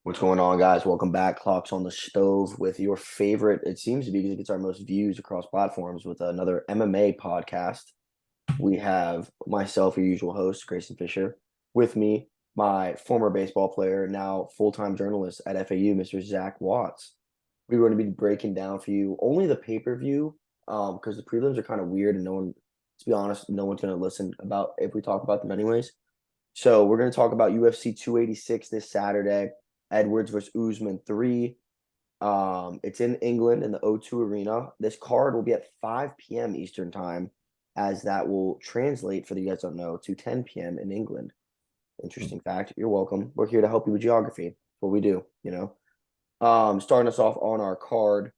What's going on, guys? Welcome back. Clocks on the stove with your favorite. It seems to be because it gets our most views across platforms with another MMA podcast. We have myself, your usual host, Grayson Fisher, with me, my former baseball player, now full-time journalist at FAU, Mr. Zach Watts. We're going to be breaking down for you only the pay-per-view, because the prelims are kind of weird and to be honest, no one's going to listen about if we talk about them anyways. So we're going to talk about UFC 286 this Saturday. Edwards versus Usman 3. It's in England in the O2 Arena. This card will be at 5 p.m. Eastern time, as that will translate, for the you guys don't know, to 10 p.m. in England. Interesting fact. You're welcome. We're here to help you with geography. What we do, Starting us off on our card.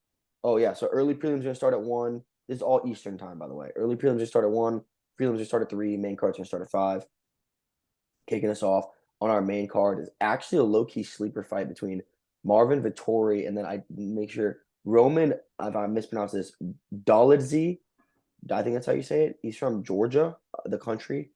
Oh, yeah. So early prelims are going to start at 1. This is all Eastern time, by the way. Early prelims are going to start at 1. Prelims are going to start at 3. Main card's going to start at 5. Kicking us off on our main card is actually a low-key sleeper fight between Marvin Vettori and then I make sure Roman, if I mispronounce this, Dolidze. I think that's how you say it. He's from Georgia, the country.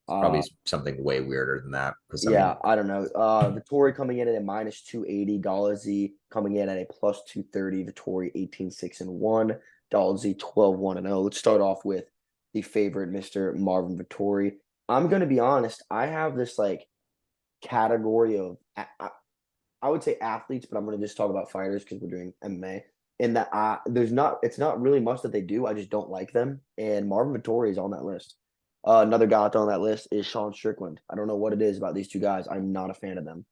Probably something way weirder than that. Because I don't know. Vettori coming in at a minus 280, Dolidze coming in at a plus 230. Vettori 18-6-1, Dolidze 12-1-0. Let's start off with the favorite, Mr. Marvin Vettori. I'm gonna be honest. I have this category of I would say athletes, but I'm going to just talk about fighters because we're doing MMA. In that it's not really much that they do. I just don't like them. And Marvin Vettori is on that list. Another guy on that list is Sean Strickland. I don't know what it is about these two guys. I'm not a fan of them.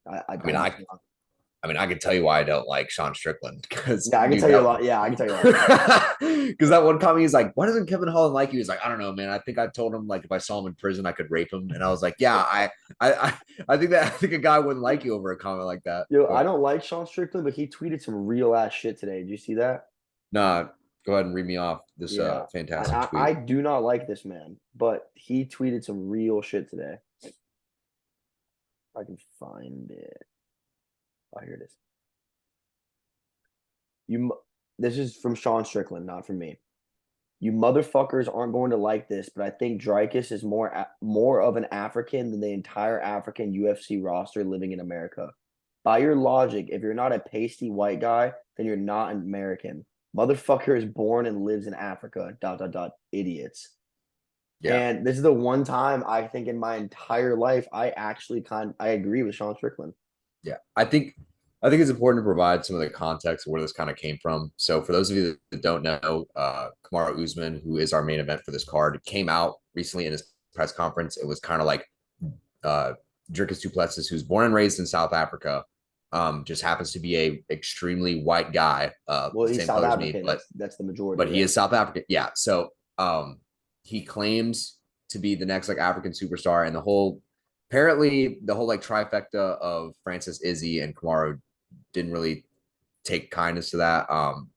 I can tell you why I don't like Sean Strickland because Yeah, I can tell you a lot. Yeah, I can tell you a lot. Because that one comment, he's like, "Why doesn't Kevin Holland like you?" He's like, "I don't know, man. I think I told him like if I saw him in prison, I could rape him." And I was like, "Yeah, I think a guy wouldn't like you over a comment like that." Yo, I But don't like Sean Strickland, but he tweeted some real ass shit today. Did you see that? nah, go ahead and read me off this Yeah, fantastic I tweet. do not like this man, but he tweeted some real shit today. I can find it. Oh, here it is. This is from Sean Strickland, not from me. You motherfuckers aren't going to like this, but I think Dreykus is more of an African than the entire African UFC roster living in America. By your logic, if you're not a pasty white guy, then you're not an American. Motherfucker is born and lives in Africa. Dot dot dot. Idiots. Yeah, And this is the one time I think in my entire life I agree with Sean Strickland. yeah. I think it's important to provide some of the context of where this kind of came from. So for those of you that don't know, Kamaru Usman, who is our main event for this card, came out recently in his press conference. It was kind of like uh, Dricus du Plessis, who's born and raised in South Africa, just happens to be a extremely white guy, Well, the he's same South color as me, African. but That's the majority. but he Yeah. is South African. Yeah, so he claims to be the next like African superstar, and apparently the whole like trifecta of Francis Izzy and Kamaru didn't really take kindness to that.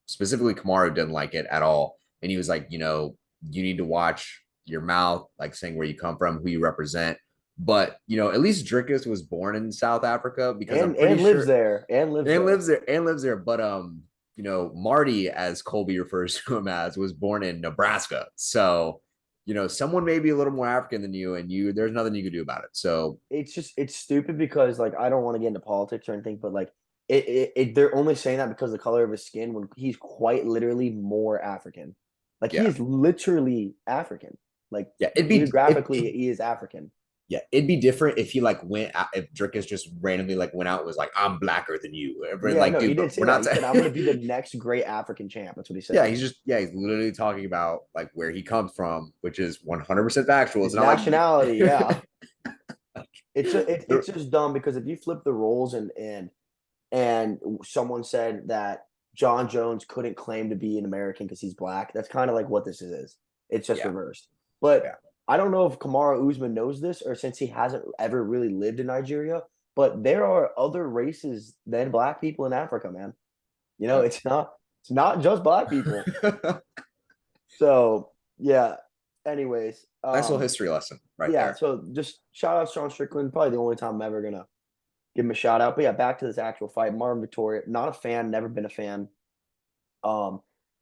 Specifically, Kamaru didn't like it at all, and he was like, you need to watch your mouth, like saying where you come from, who you represent. But at least Dricus was born in South Africa because I'm pretty And lives sure there. And lives and there. lives there. But Marty, as Colby refers to him as, was born in Nebraska. So someone may be a little more African than you, and there's nothing you can do about it. So It's stupid because I don't want to get into politics or anything, but they're only saying that because of the color of his skin when he's quite literally more African. Like he yeah, is literally African. Like yeah, geographically, he is African. yeah, it'd be different if he like went out, if Drickus just randomly like went out and was like, I'm blacker than you. Yeah, Like, no, he dude, did but say we're that. not He saying said, "I'm going to be the next great African champ." That's what he yeah, said. he's literally talking about like where he comes from, which is 100% factual. It's His not like nationality, yeah. It's the, just dumb because if you flip the roles and someone said that John Jones couldn't claim to be an American because he's black. That's kind of like what this is. It's just yeah, reversed. But yeah, I don't know if Kamaru Usman knows this or since he hasn't ever really lived in Nigeria, but there are other races than black people in Africa, man. yeah. It's not just black people. So yeah. Anyways, Nice little history lesson right yeah, there. so just shout out Sean Strickland, probably the only time I'm ever gonna give him a shout out. But yeah, back to this actual fight. Marvin Victoria, not a fan, never been a fan. Um,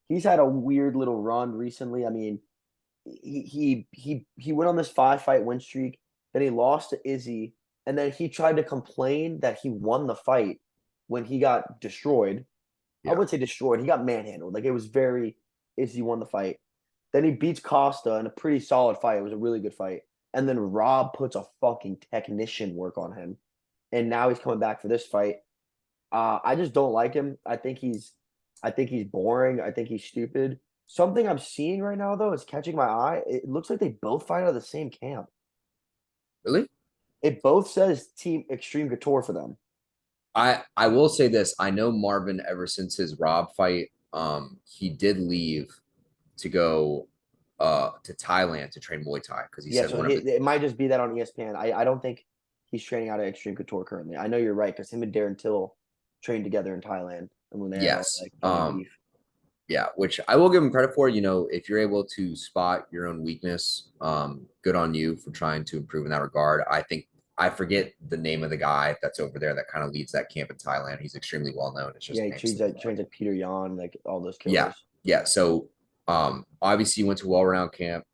he's had a weird little run recently. I mean, he went on this 5 fight win streak, then he lost to Izzy, And then he tried to complain that he won the fight when he got destroyed. I Yeah. wouldn't say destroyed. He got manhandled. Like it was very Izzy won the fight. Then he beats Costa in a pretty solid fight. It was a really good fight. And then Rob puts a fucking technician work on him. And now he's coming back for this fight. I just don't like him. I think he's boring. I think he's stupid. Something I'm seeing right now though is catching my eye. It looks like they both fight out of the same camp. Really? It both says Team Extreme Couture for them. I will say this. I know Marvin ever since his Rob fight, he did leave to go to Thailand to train Muay Thai because he Yeah, said so one of the it might just be that on ESPN. I don't think he's training out of Extreme Couture currently. I know you're right because him and Darren Till trained together in Thailand and when they had all yes. like funny beef. Yeah, which I will give him credit for. If you're able to spot your own weakness, good on you for trying to improve in that regard. I think I forget the name of the guy that's over there that kind of leads that camp in Thailand. He's extremely well known. It's just Yeah, he name trains like Peter Yan, like all those Yeah, killers. yeah. So obviously he went to a well-renowned camp.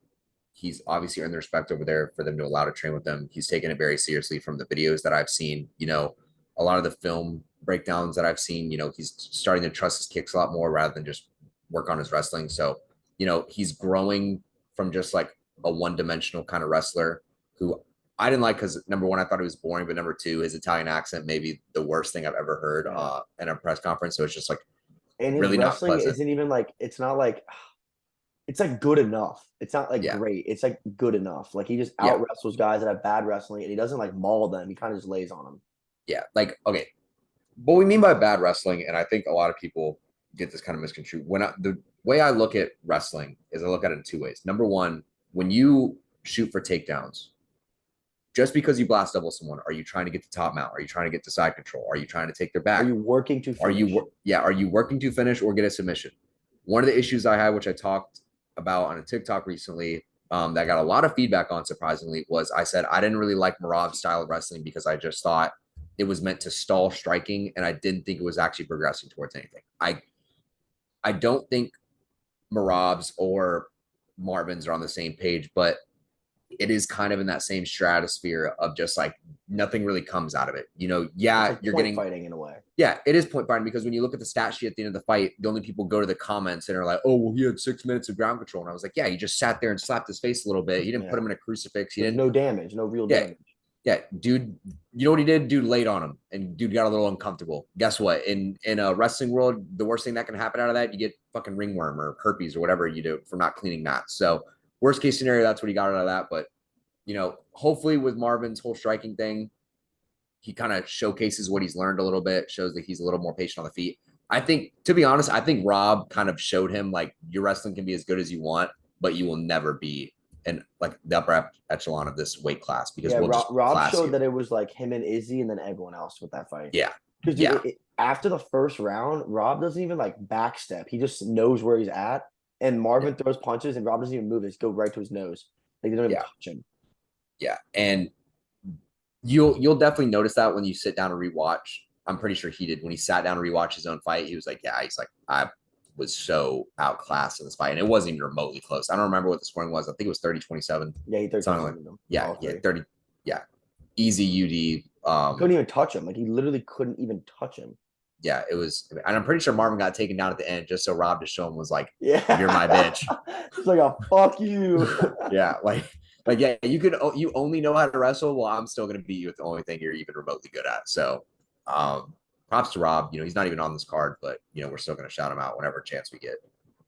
He's obviously earned the respect over there for them to allow to train with them. He's taken it very seriously from the videos that I've seen. A lot of the film breakdowns that I've seen, he's starting to trust his kicks a lot more rather than just work on his wrestling. So, he's growing from just like a one-dimensional kind of wrestler who I didn't like because number one, I thought he was boring, but number two, his Italian accent may be the worst thing I've ever heard Yeah. in a press conference. So it's just like And his really not wrestling pleasant. isn't even like it's not like it's like good enough. It's not like Yeah. great. It's like good enough. Like he just Yeah. out wrestles guys that have bad wrestling and he doesn't like maul them. He kind of just lays on them. Yeah. Like, okay. What we mean by bad wrestling, and I think a lot of people get this kind of misconstrued. The way I look at wrestling is I look at it in two ways. Number one, when you shoot for takedowns, just because you blast double someone, are you trying to get the top mount? Are you trying to get the side control? Are you trying to take their Are back? you working to finish? Are you working to finish or get a submission? One of the issues I had, which I talked about on a TikTok recently, that got a lot of feedback on, surprisingly, was I said I didn't really like Murad's style of wrestling because I just thought it was meant to stall striking, and I didn't think it was actually progressing towards anything. I don't think Marab's or Marvin's are on the same page, but it is kind of in that same stratosphere of just like nothing really comes out of it. It's Yeah, like you're point getting fighting in a way. yeah, it is point fighting because when you look at the stat sheet at the end of the fight, the only people go to the comments and are like, "Oh, well, he had 6 minutes of ground control," and I was like, "Yeah, he just sat there and slapped his face a little bit. He didn't put Yeah. him in a crucifix. He There's didn't." no damage, no real Yeah, damage. yeah, dude. You know what he did? Dude laid on him, and dude got a little uncomfortable. Guess what? In a wrestling world, the worst thing that can happen out of that, you get fucking ringworm or herpes or whatever you do for not cleaning mats. So worst case scenario, that's what he got out of that. But hopefully with Marvin's whole striking thing, he kind of showcases what he's learned a little bit, shows that he's a little more patient on the feet. I think, to be honest, I think Rob kind of showed him like your wrestling can be as good as you want, but you will never be in like the upper echelon of this weight class because Yeah, we'll just Rob class showed you. that it was like him and Izzy and then everyone else with that fight. Yeah. Because Yeah. after the first round, Rob doesn't even like backstep. He just knows where he's at. And Marvin throws punches and Rob doesn't even move. It go right to his nose. Like they don't even Yeah. touch him. Yeah. And you'll definitely notice that when you sit down and rewatch. I'm pretty sure he did when he sat down and rewatched his own fight. He was like, "Yeah, he's like, I was so outclassed in this fight, and it wasn't even remotely close. I don't remember what the scoring was. I think it was 30-27. Yeah, he 13 Something like them. yeah, All yeah, three. 30, yeah, easy UD. He couldn't even touch him. Like he literally couldn't even touch him. Yeah, it was, and I'm pretty sure Marvin got taken down at the end just so Rob to show him was like, Yeah. "You're my bitch." It's like a fuck you. Yeah, like yeah, you only know how to wrestle. Well, I'm still gonna beat you with the only thing you're even remotely good at. So, props to Rob. He's not even on this card, but we're still gonna shout him out whenever chance we get.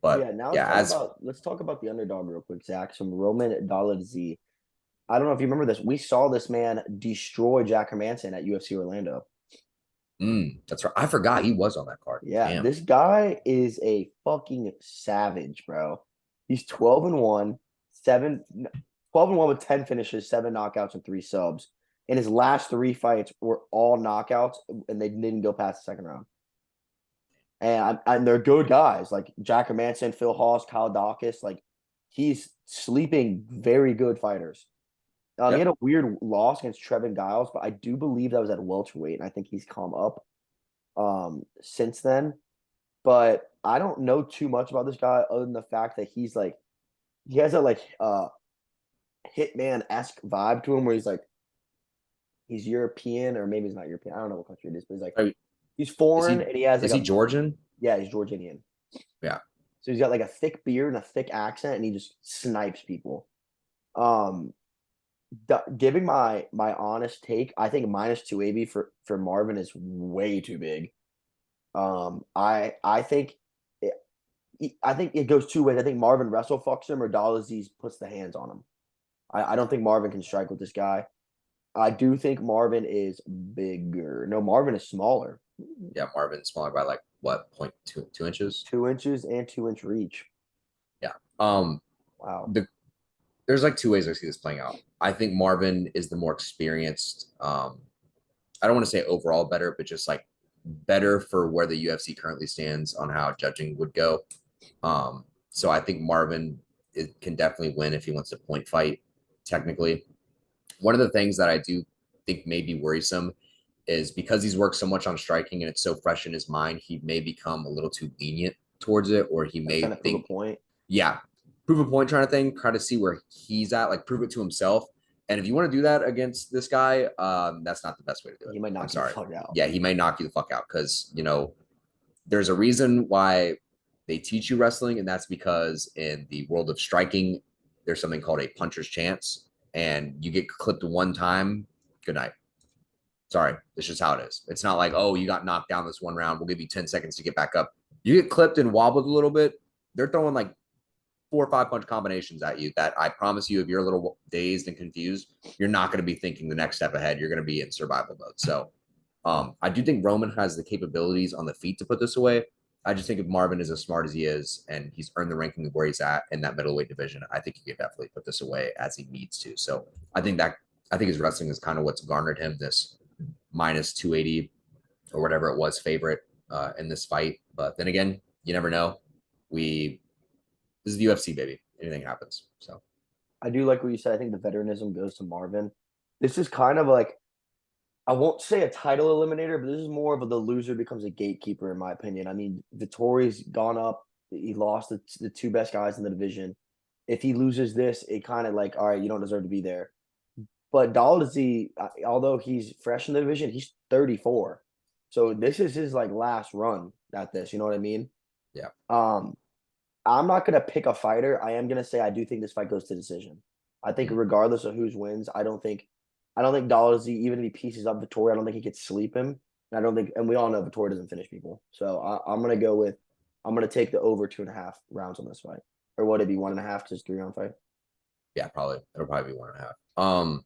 But Yeah, now yeah, let's talk about the underdog real quick, Zach. Some Roman Dolidze. I don't know if you remember this. We saw this man destroy Jack Hermanson at UFC Orlando. that's right. I forgot he was on that card. Yeah, Damn. this guy is a fucking savage, bro. He's 12-1, 12-1 with 10 finishes, 7 knockouts, and 3 subs. And his last 3 fights were all knockouts, and they didn't go past the second round. And they're good guys like Jack Hermanson, Phil Hawes, Kyle Dawkins. Like he's sleeping very good fighters. He had a weird loss against Trevin Giles, but I do believe that was at welterweight, and I think he's come up since then. But I don't know too much about this guy other than the fact that he's like he has a like hitman-esque vibe to him where he's like He's European, or maybe he's not European. I don't know what country it is, but Oh, he's Is foreign, he and he has is like he a Georgian? yeah, he's Georgian. Yeah. So he's got like a thick beard and a thick accent, and he just snipes people. Um, giving my honest take, I think minus 280 for Marvin is way too big. I think it, I think it goes two ways. I think Marvin wrestle fucks him, or Dolidze puts the hands on him. I don't think Marvin can strike with this guy. I do think Marvin is bigger. No, Marvin is smaller. Yeah, Marvin's smaller by like what, 0.2 inches? 2 inches and 2 inch reach. Yeah. Um, Wow. there's like two ways I see this playing out. I think Marvin is the more experienced. I don't want to say overall better, but just like better for where the UFC currently stands on how judging would go. So I think Marvin can definitely win if he wants to point fight. Technically, one of the things that I do think may be worrisome is because he's worked so much on striking and it's so fresh in his mind, he may become a little too lenient towards it, or he Like may trying to prove a think, point. yeah, prove a point kind of thing, try to see where he's at, like prove it to himself. And if you want to do that against this guy, that's not the best way to do it. He might I'm knock you the sorry. fuck out. Yeah, he may knock you the fuck out because, there's a reason why they teach you wrestling, and that's because in the world of striking, there's something called a puncher's chance, and you get clipped one time, good night. Sorry, it's just how it is. It's not like, oh, you got knocked down this one round, we'll give you 10 seconds to get back up. You get clipped and wobbled a little bit, they're throwing like 4 or 5 punch combinations at you that I promise you, if you're a little dazed and confused, you're not going to be thinking the next step ahead. You're going to be in survival mode. So I do think Roman has the capabilities on the feet to put this away. I just think if Marvin is as smart as he is and he's earned the ranking of where he's at in that middleweight division, I think he could definitely put this away as he needs to. So I think his wrestling is kind of what's garnered him this minus 280 or whatever it was favorite in this fight. But then again, you never know. This is the UFC, baby. Anything happens. So I do like what you said. I think the veteranism goes to Marvin. This is kind of like, I won't say a title eliminator, but this is more of the loser becomes a gatekeeper, in my opinion. I mean, Vettori's gone up. He lost the two best guys in the division. If he loses this, it kind of like, all right, you don't deserve to be there. But Dolidze, although he's fresh in the division, he's 34. So this is his like last run at this. You know what I mean? yeah. Um, I'm not gonna pick a fighter. I am gonna say I do think this fight goes to decision. I think Mm-hmm. regardless of who's wins, I don't think Dolidze, even if he pieces up Vettori, I don't think he could sleep him. And I don't think, and we all know Vettori doesn't finish people. So I'm gonna take the over 2.5 rounds on this fight. Or would it be 1.5, just 3 round fight? Yeah, probably. It'll probably be 1.5.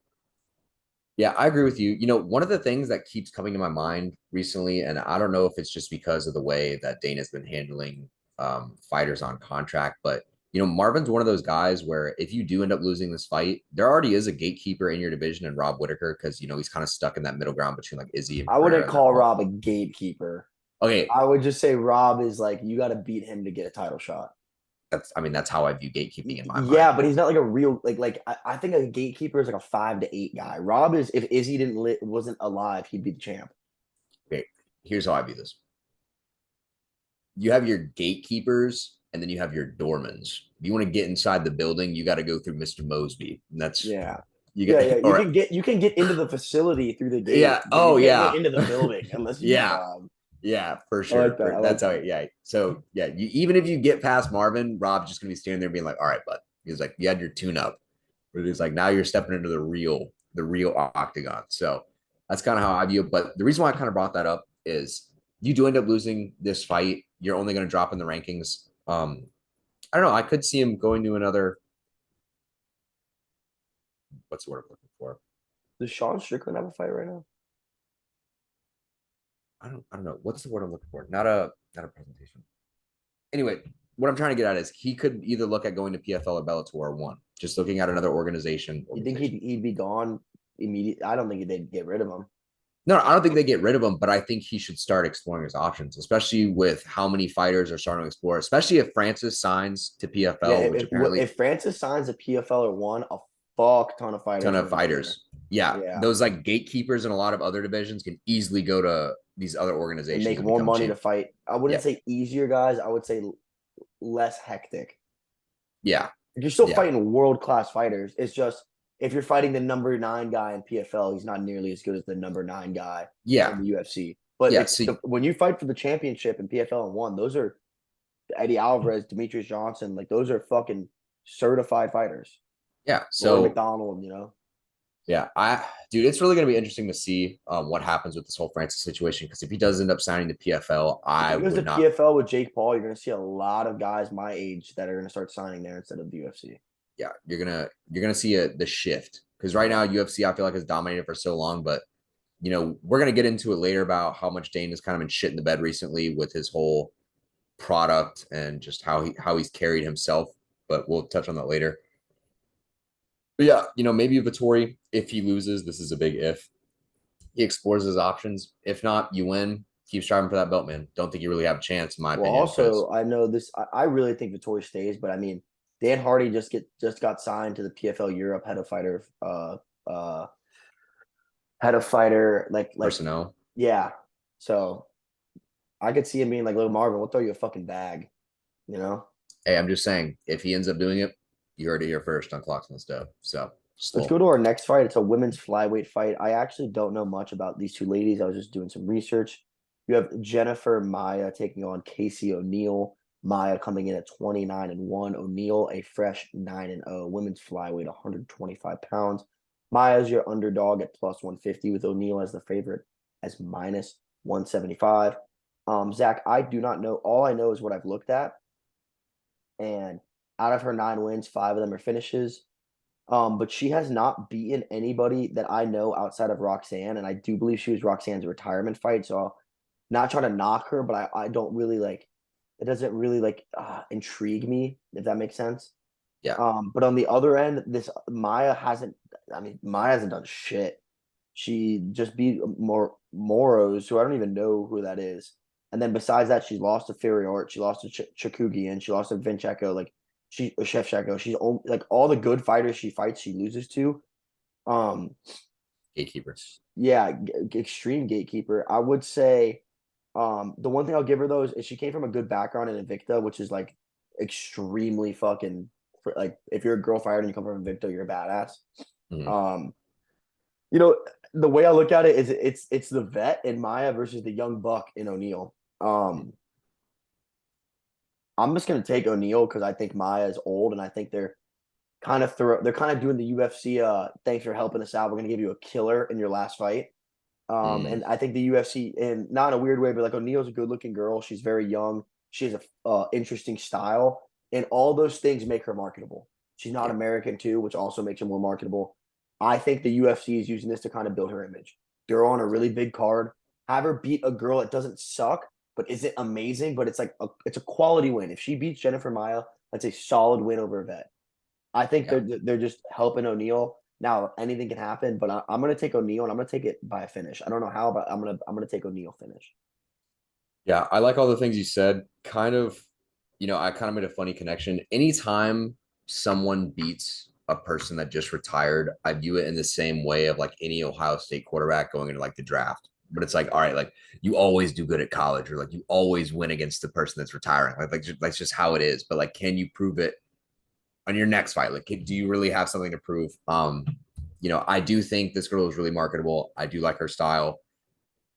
Yeah, I agree with you. One of the things that keeps coming to my mind recently, and I don't know if it's just because of the way that Dana's been handling fighters on contract, but Marvin's one of those guys where if you do end up losing this fight, there already is a gatekeeper in your division in Rob Whitaker because he's kind of stuck in that middle ground between like Izzy and I Pereira. wouldn't And then call all. Rob a gatekeeper. Okay, I would just say Rob is like, you got to beat him to get a title shot. that's how I view gatekeeping in my mind. Yeah, but he's not like a real I think a gatekeeper is like a 5 to 8 guy. Rob is, if Izzy wasn't alive, he'd be the champ. Okay, here's how I view this. You have your gatekeepers and then you have your doormans. If you want to get inside the building, you got to go through Mr. Mosby. And that's Yeah. you Yeah, get yeah. or You can get into the facility through the gate, yeah. but you Oh can't get yeah. into the building unless you beat Yeah. Rob. Yeah, for I like sure. that. I like That's how that. yeah. So yeah, even if you get past Marvin, Rob's just gonna be standing there being like, all right, bud. He's like, you had your tune up. But he's like, now you're stepping into the real octagon. So that's kind of how I view it. But the reason why I kind of brought that up is you do end up losing this fight. You're only going to drop in the rankings. I don't know. I could see him going to another. What's the word I'm looking for? Does Sean Strickland have a fight right now? I don't know. What's the word I'm looking for? Not a presentation. Anyway, what I'm trying to get at is he could either look at going to PFL or Bellator or one. Just looking at another organization. You think he'd be gone immediately? I don't think they'd get rid of him. No, I don't think they get rid of him, but I think he should start exploring his options, especially with how many fighters are starting to explore, especially if Francis signs to Yeah, PFL, which apparently if Francis signs a PFL or one, a fuck ton of fighters ton are of gonna go there. fighters. Yeah, Yeah, those like gatekeepers in a lot of other divisions can easily go to these other and organizations make and more become money to champ. fight. I Yeah, wouldn't say easier guys. I would say less hectic. yeah, You're still yeah, fighting world class fighters. It's just if you're fighting the number 9 guy in PFL, he's not nearly as good as the number 9 guy Yeah. in the UFC. But Yeah. it's So when you fight for the championship in PFL and one, those are Eddie Alvarez, Demetrius Johnson, like those are fucking certified fighters. yeah. Roy So McDonald, you know. yeah, dude, it's really gonna be interesting to see what happens with this whole Francis situation. Because if he does end up signing the PFL, If I he goes to would not. PFL with Jake Paul, you're gonna see a lot of guys my age that are gonna start signing there instead of the UFC. Yeah, you're gonna see the shift because right now Yeah. UFC I feel like has dominated for so long, but we're gonna get into it later about how much Dane has kind of been shit in the bed recently with his whole product and just how he's carried himself. But we'll touch on that later. But yeah, maybe Vettori, if he loses, this is a big if. He explores his options. If not, you win. Keep striving for that belt, man. Don't think you really have a chance, in my Well, opinion, because also I know this. I really think Vettori stays, but I mean, Dan Hardy just got signed to the PFL Europe uh head of fighter like personnel. yeah. So I could see him being like, "Little Marvin, we'll throw you a fucking bag," you know. Hey, I'm just saying, if he ends up doing it, you heard it here first on Clocks and Stuff. So just a Let's go little to our next fight. It's a women's flyweight fight. I actually don't know much about these two ladies. I was just doing some research. You have Jennifer Maia taking on Casey O'Neill. Maia coming in at 29-1. O'Neill a fresh 9-0. Women's flyweight, 125 pounds. Maia's your underdog at plus 150 with O'Neill as the favorite as minus 175. Zach, I do not know. All I know is what I've looked at. And out of her 9 wins, 5 of them are finishes. But she has not beaten anybody that I know outside of Roxanne, and I do believe she was Roxanne's retirement fight. So I'll not try to knock her, but I don't really like it. Doesn't really intrigue me, if that makes sense. yeah. But on the other end, this Maya hasn't. I mean, Maya hasn't done shit. She just beat Moros, who I don't even know who that is. And then besides that, she's lost to Art. She lost to Chakugian. She lost to Vincheko. Like Chef Checo. She's like all the good fighters she fights, she loses to. Um, Gatekeeper. yeah, extreme gatekeeper. I would say, the one thing I'll give her though is she came from a good background in Invicta, which is like extremely fucking like if you're a girl fighter and you come from Invicta, you're a badass. Mhm. Um, you know, the way I look at it is it's the vet in Maya versus the young buck in O'Neill. I'm just gonna take O'Neill because I think Maya is old and I think they're kind of doing the UFC thanks for helping us out. We're gonna give you a killer in your last fight. Mm. And I think the UFC, and not in a weird way, but like O'Neill's a good looking girl. She's very young. She has a interesting style, and all those things make her marketable. She's not Yeah. American too, which also makes her more marketable. I think the UFC is using this to kind of build her image. They're on a really big card. Have her beat a girl that doesn't suck, but isn't amazing, but it's like it's a quality win. If she beats Jennifer Maia, that's a solid win over a vet. I think Yeah. they're just helping O'Neill. Now anything can happen, but I'm gonna take O'Neill and I'm gonna take it by a finish. I don't know how, but I'm gonna take O'Neill finish. Yeah. I like all the things you said. Kind of, I kind of made a funny connection. Anytime someone beats a person that just retired, I view it in the same way of like any Ohio State quarterback going into like the draft. But it's like, all right, like you always do good at college, or like you always win against the person that's retiring. Like that's just how it is. But like, can you prove it on your next fight? Like, do you really have something to prove? I do think this girl is really marketable. I do like her style.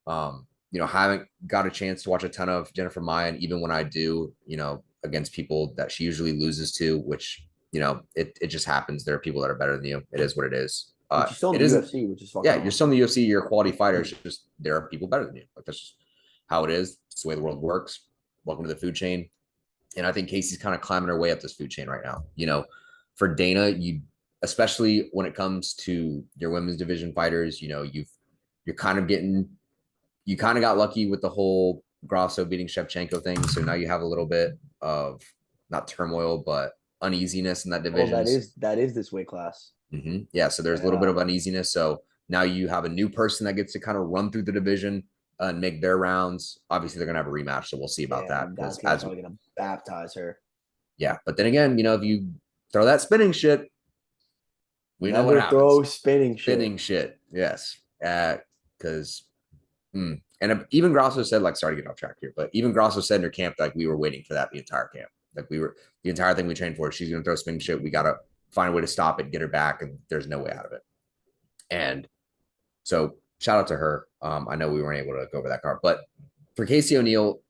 Haven't got a chance to watch a ton of Jennifer Maia, and even when I do, against people that she usually loses to, which it just happens. There are people that are better than you. It is what it is. But she's still in It the isn't. UFC, which is fucking Yeah, you're still awesome. in the UFC. You're a quality fighter. It's just there are people better than you. Like that's just how it is. It's the way the world works. Welcome to the food chain. And I think Casey's kind of climbing her way up this food chain right now. For Dana, especially when it comes to your women's division fighters, you're kind of getting you kind of got lucky with the whole Grasso beating Shevchenko thing. So now you have a little bit of not turmoil, but uneasiness in that Oh, division. that is this weight class. Yeah. So there's a little bit Yeah. of uneasiness. So now you have a new person that gets to kind of run through the division and make their rounds. Obviously, they're going to have a rematch. So we'll see about that. And Because Gaethje is probably gonna baptize her. yeah. But then again, if you throw that spinning shit, we know what Never throw happens. spinning shit. Spinning shit. Yes. Because and even Grasso said, like, sorry to get off track here, but even Grasso said in her camp, like, we were waiting for that the entire camp. Like, the entire thing we trained for. She's going to throw spinning shit. We got to find a way to stop it, get her back, and there's no way out of it. And so shout out to her. I know we weren't able to go over that card, but for Casey O'Neill,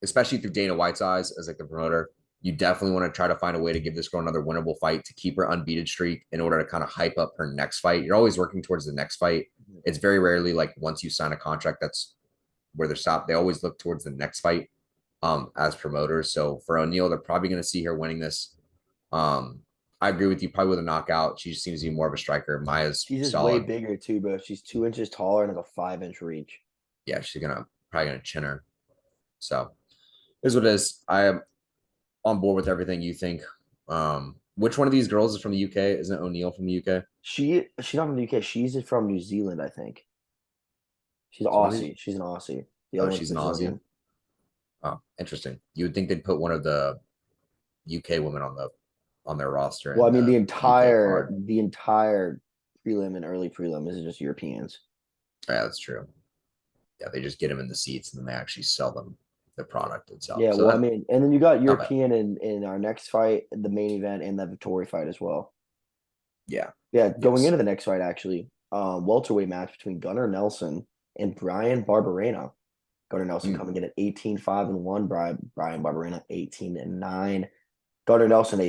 especially through Dana White's eyes as like the promoter, you definitely want to try to find a way to give this girl another winnable fight to keep her unbeaten streak in order to kind of hype up her next fight. You're always working towards the next fight. It's very rarely like once you sign a contract, that's where they're stopped. They always look towards the next fight as promoters. So for O'Neill, they're probably going to see her winning this. I agree with you, probably with a knockout. She just seems to be more of a striker. Maya's She's just way solid. bigger too, bro. She's 2 inches taller and has a 5-inch reach. Yeah, she's probably gonna chin her. So here's what it is. I am on board with everything you think. Which one of these girls is from the UK? Isn't O'Neill from the UK? She's not from the UK. She's from New Zealand, I think. She's So one of these- Aussie. She's an Aussie. The Oh, other one's she's an Aussie. Brazilian. Oh, interesting. You would think they'd put one of the UK women on their roster. Well, I mean, the UK entire card. the entire prelim and early prelim is just Europeans. Yeah, that's true. Yeah, they just get them in the seats and then they actually sell them the product itself. Yeah, So well, I that mean, and then you got not bad. European in our next fight, the main event, and the Vettori fight as well. Yeah. Yeah, going Yes. into the next fight, actually, welterweight match between Gunnar Nelson and Brian Barbarena. Gunnar Nelson coming in at 18-5-1. Brian Barbarena 18-9. Gunnar Nelson,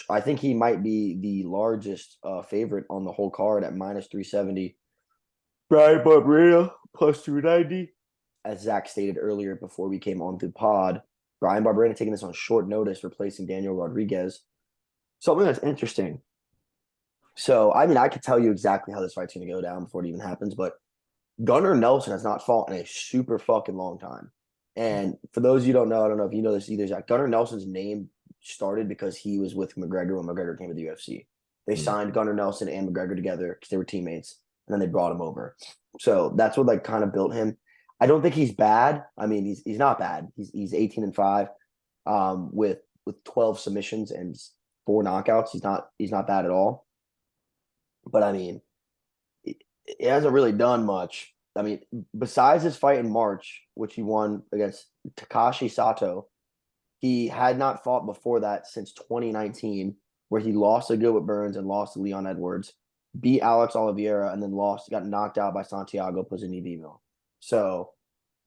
I think he might be the largest favorite on the whole card at -370. Brian Barbarena +290. As Zach stated earlier before we came on the pod, Brian Barbarena taking this on short notice, replacing Daniel Rodriguez. Something that's interesting. So, I mean, I could tell you exactly how this fight's going to go down before it even happens, but Gunnar Nelson has not fought in a super fucking long time. And for those you don't know, I don't know if you know this either, Zach, Gunnar Nelson's name started because he was with McGregor when McGregor came to the UFC. They signed Gunnar Nelson and McGregor together because they were teammates, and then they brought him over. So that's what like kind of built him. I don't think he's bad. I mean, he's not bad. He's 18-5, with 12 submissions and 4 knockouts. He's not bad at all. But I mean, it hasn't really done much. I mean, besides his fight in March, which he won against Takashi Sato, he had not fought before that since 2019, where he lost to Gilbert Burns and lost to Leon Edwards, beat Alex Oliveira, and then got knocked out by Santiago Ponzinibbio. So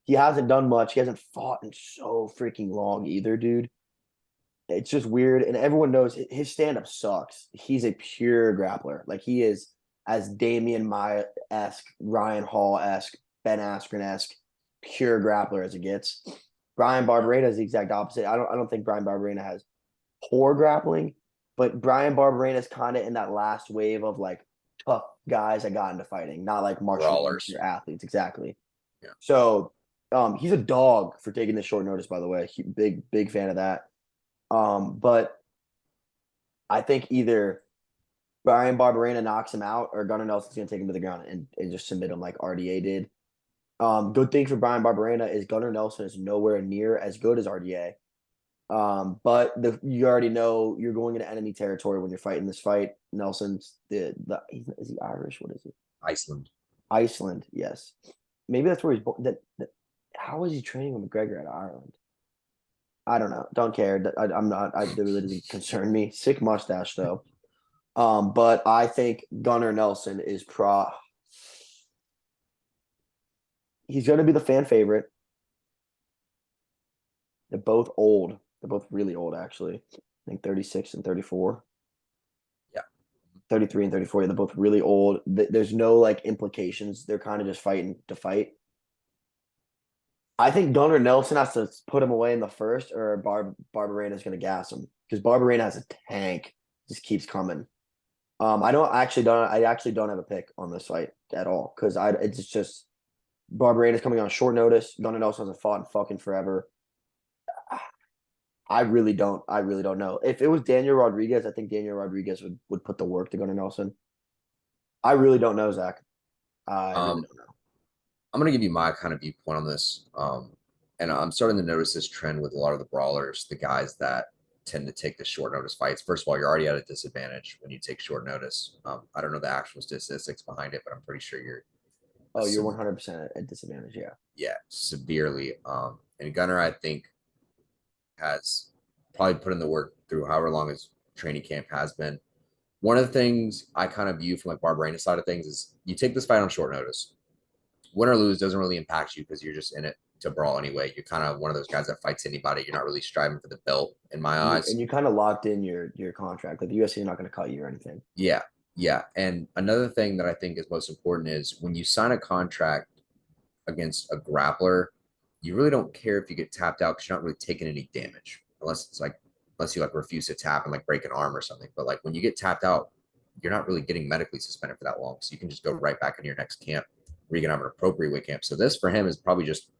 he hasn't done much. He hasn't fought in so freaking long either, dude. It's just weird. And everyone knows his stand-up sucks. He's a pure grappler. Like he is as Damian Maia-esque, Ryan Hall-esque, Ben Askren-esque, pure grappler as it gets. Brian Barbarena is the exact opposite. I don't think Brian Barbarena has poor grappling, but Brian Barbarena is kind of in that last wave of like tough guys that got into fighting, not like martial arts or athletes. Exactly. Yeah. So he's a dog for taking this short notice, by the way. Big fan of that. But I think either Brian Barbarena knocks him out or Gunnar Nelson's going to take him to the ground and just submit him like RDA did. Good thing for Brian Barbarena is Gunnar Nelson is nowhere near as good as RDA. But you already know you're going into enemy territory when you're fighting this fight. Nelson's is he Irish? What is he? Iceland, yes. Maybe that's where he's born. How is he training with McGregor at Ireland? I don't know. Don't care. I'm not. It really doesn't concern me. Sick mustache though. But I think Gunnar Nelson is he's going to be the fan favorite. They're both old. They're both really old, actually. I think 36 and 34. Yeah. 33 and 34. Yeah, they're both really old. There's no like implications. They're kind of just fighting to fight. I think Gunnar Nelson has to put him away in the first, or Barbarena is going to gas him because Barbarena has a tank. Just keeps coming. I actually don't have a pick on this fight at all because it's just Barbarena's coming on short notice. Gunnar Nelson hasn't fought in fucking forever. I really don't know. If it was Daniel Rodriguez, I think Daniel Rodriguez would put the work to Gunnar Nelson. I really don't know, Zach. I really don't know. I'm gonna give you my kind of viewpoint on this. And I'm starting to notice this trend with a lot of the brawlers, the guys that tend to take the short notice fights. First of all, you're already at a disadvantage when you take short notice. I don't know the actual statistics behind it, but I'm pretty sure you're. Oh, you're 100% at disadvantage. Yeah. Yeah, severely. And Gunnar, I think, has probably put in the work through however long his training camp has been. One of the things I kind of view from like Barbarena's side of things is you take this fight on short notice. Win or lose doesn't really impact you because you're just in it to brawl anyway. You're kind of one of those guys that fights anybody. You're not really striving for the belt in my eyes. And you kind of locked in your contract. Like the UFC is not going to cut you or anything. Yeah. Yeah. And another thing that I think is most important is when you sign a contract against a grappler, you really don't care if you get tapped out because you're not really taking any damage unless you like refuse to tap and like break an arm or something. But like when you get tapped out, you're not really getting medically suspended for that long. So you can just go right back into your next camp where you can have an appropriate weight camp. So this for him is probably just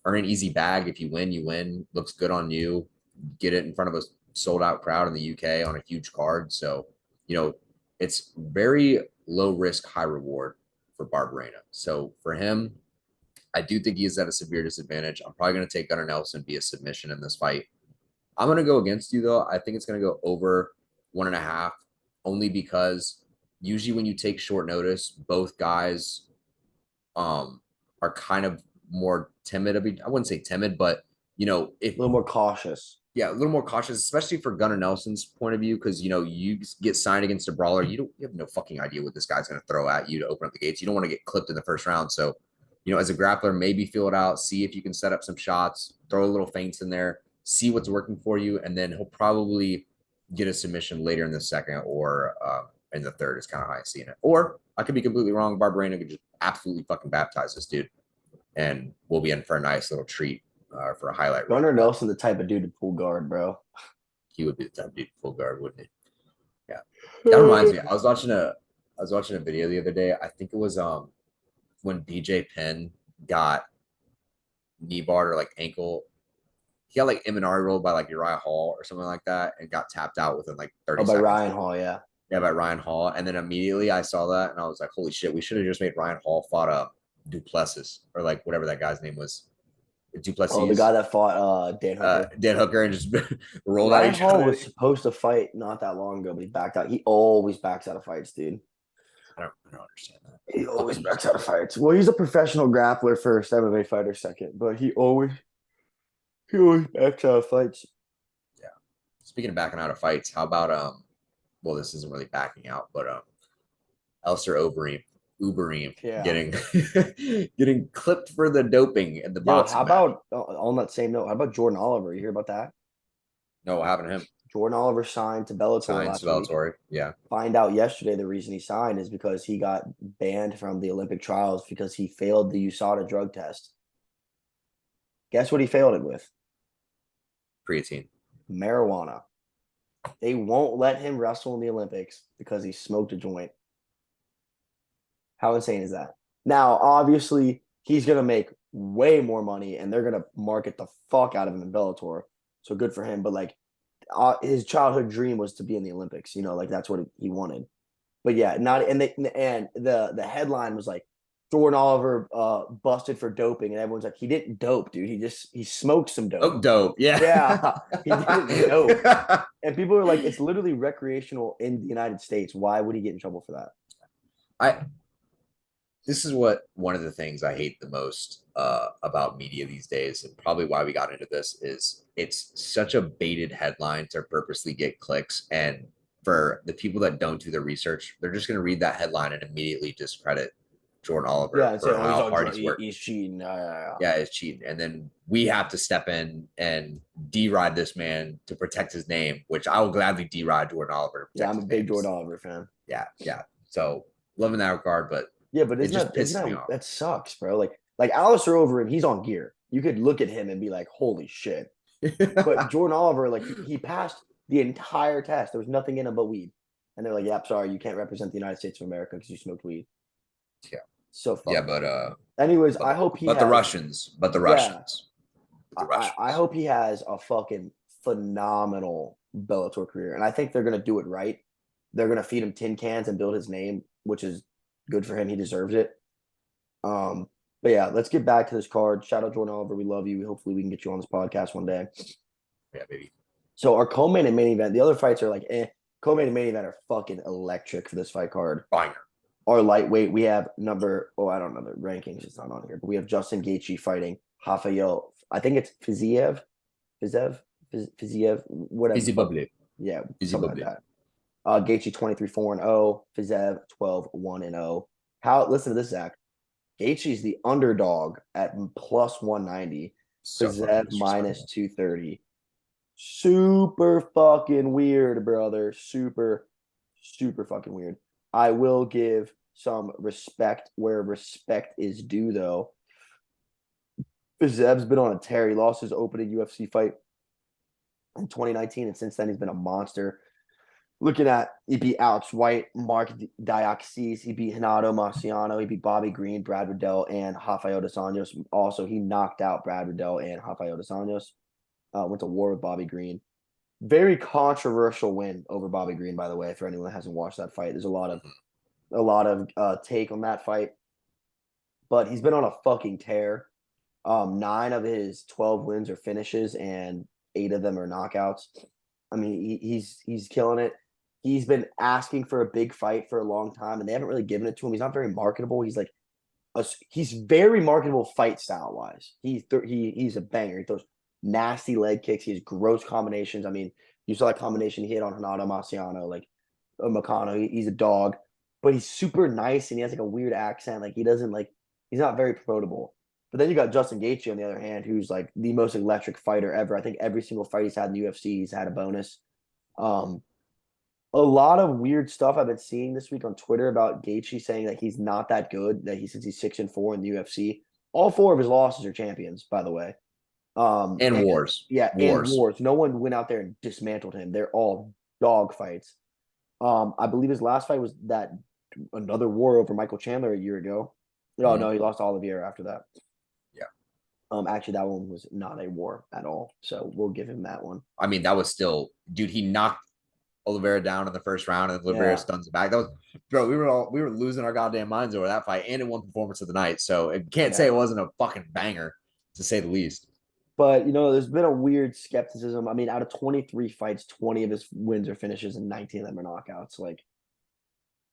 earn an easy bag. If you win, you win. Looks good on you. Get it in front of a sold out crowd in the UK on a huge card. So, it's very low risk, high reward for Barbarena. So for him, I do think he is at a severe disadvantage. I'm probably going to take Gunnar Nelson via submission in this fight. I'm going to go against you, though. I think it's going to go over 1.5, only because usually when you take short notice, both guys are kind of more timid. I wouldn't say timid, but, if A little more cautious. yeah, a little more cautious, especially for Gunnar Nelson's point of view, because you get signed against a brawler, you have no fucking idea what this guy's going to throw at you to open up the gates. You don't want to get clipped in the first round. So, as a grappler, maybe feel it out, see if you can set up some shots, throw a little feints in there, see what's working for you, and then he'll probably get a submission later in the second or in the third is kind of how I see it. Or I could be completely wrong. Barbarena could just absolutely fucking baptize this dude, and we'll be in for a nice little treat. For a highlight. Gunnar Nelson, the type of dude to pull guard, bro. He would be the type of dude to pull guard, wouldn't he? Yeah. That reminds me. I was watching a video the other day. I think it was when BJ Penn got knee barred or like ankle. He got like Imanari rolled by like Uriah Hall or something like that and got tapped out within like 30 by seconds. Ryan Hall, yeah. Yeah, by Ryan Hall. And then immediately I saw that and I was like, holy shit, we should have just made Ryan Hall fought Duplessis or like whatever that guy's name was. Duplessis. Oh, the guy that fought Dan Hooker. Dan Hooker and just rolled Ryan out each Hall other. was supposed to fight not that long ago, but he backed out. He always backs out of fights, dude. I don't understand that. He always backs out of fights. Well, he's a professional grappler first, MMA fighter second, but he always backs out of fights. Yeah. Speaking of backing out of fights, how about well, this isn't really backing out, but Elster Uberim getting clipped for the doping and the boxing. How about on that same note? How about Jordan Oliver? You hear about that? No, what happened to him? Jordan Oliver signed to Bellator last week. Yeah. Find out yesterday the reason he signed is because he got banned from the Olympic trials because he failed the USADA drug test. Guess what he failed it with? Creatine. Marijuana. They won't let him wrestle in the Olympics because he smoked a joint. How insane is that? Now, obviously, he's going to make way more money, and they're going to market the fuck out of him in Bellator. So good for him. But, like, his childhood dream was to be in the Olympics. Like, that's what he wanted. But, yeah, the headline was, like, Jordan Oliver busted for doping, and everyone's like, he didn't dope, dude. He smoked some dope. Oh, dope. Yeah. Yeah, he didn't dope. And people are like, it's literally recreational in the United States. Why would he get in trouble for that? This is one of the things I hate the most about media these days, and probably why we got into this is it's such a baited headline to purposely get clicks. And for the people that don't do their research, they're just going to read that headline and immediately discredit Jordan Oliver for how hard he's worked. He's cheating. Yeah, he's cheating. And then we have to step in and deride this man to protect his name, which I will gladly deride Jordan Oliver. Yeah, I'm a big Jordan Oliver fan. Yeah. So love in that regard, but yeah, but that sucks, bro. Like Alistair Overeem, he's on gear. You could look at him and be like, holy shit. But Jordan Oliver, like he passed the entire test. There was nothing in him but weed. And they're like, yeah, sorry, you can't represent the United States of America because you smoked weed. Yeah. So fun. Yeah, but anyways, I hope he the Russians. I hope he has a fucking phenomenal Bellator career. And I think they're gonna do it right. They're gonna feed him tin cans and build his name, which is good for him. He deserves it. But yeah, let's get back to this card. Shout out Jordan Oliver. We love you. Hopefully we can get you on this podcast one day. Yeah, baby. So our co-main and main event, the other fights are like co-main and main event are fucking electric for this fight card. Banger. Our lightweight, we have I don't know the rankings, it's not on here, but we have Justin Gaethje fighting Rafael. I think it's Fiziev, whatever. Yeah, Easy something like Bobby. that. Gaethje 23-4-0, Fiziev 12-1-0. How? Listen to this, Zach. Gaethje's the underdog at plus 190. So fucking Fiziev minus disrespectful. 230. Super fucking weird, brother. Super, super fucking weird. I will give some respect where respect is due, though. Fiziev's been on a tear. He lost his opening UFC fight in 2019, and since then he's been a monster. Looking at, he beat Alex White, Mark Diaxis, he beat Renato Marciano, he beat Bobby Green, Brad Riddell, and Rafael dos Anjos. Also, he knocked out Brad Riddell and Rafael dos Anjos. Went to war with Bobby Green. Very controversial win over Bobby Green, by the way, for anyone that hasn't watched that fight. There's a lot of take on that fight, but he's been on a fucking tear. 9 of his 12 wins are finishes, and 8 of them are knockouts. I mean, he's killing it. He's been asking for a big fight for a long time, and they haven't really given it to him. He's not very marketable. He's very marketable fight style wise. He's a banger. He throws nasty leg kicks. He has gross combinations. I mean, you saw that combination he hit on Renato Marciano, like Makano. He's a dog, but he's super nice, and he has like a weird accent. Like he's not very promotable. But then you got Justin Gaethje on the other hand, who's like the most electric fighter ever. I think every single fight he's had in the UFC, he's had a bonus. Um, a lot of weird stuff I've been seeing this week on Twitter about Gaethje saying that he's not that good, that since he's 6-4 in the UFC. All 4 of his losses are champions, by the way. And And wars. yeah, and Wars. wars. No one went out there and dismantled him. They're all dog fights. I believe his last fight was that another war over Michael Chandler a year ago. Oh Mhm. no, he lost to Oliveira after that. Yeah. Actually, that one was not a war at all, so we'll give him that one. I mean, that was still, dude, he knocked Oliveira down in the first round and Oliveira Yeah, stuns it back. That was, bro, we were losing our goddamn minds over that fight, and it won performance of the night. So it can't say yeah. it wasn't a fucking banger, to say the least. But there's been a weird skepticism. I mean, out of 23 fights, 20 of his wins are finishes, and 19 of them are knockouts. Like,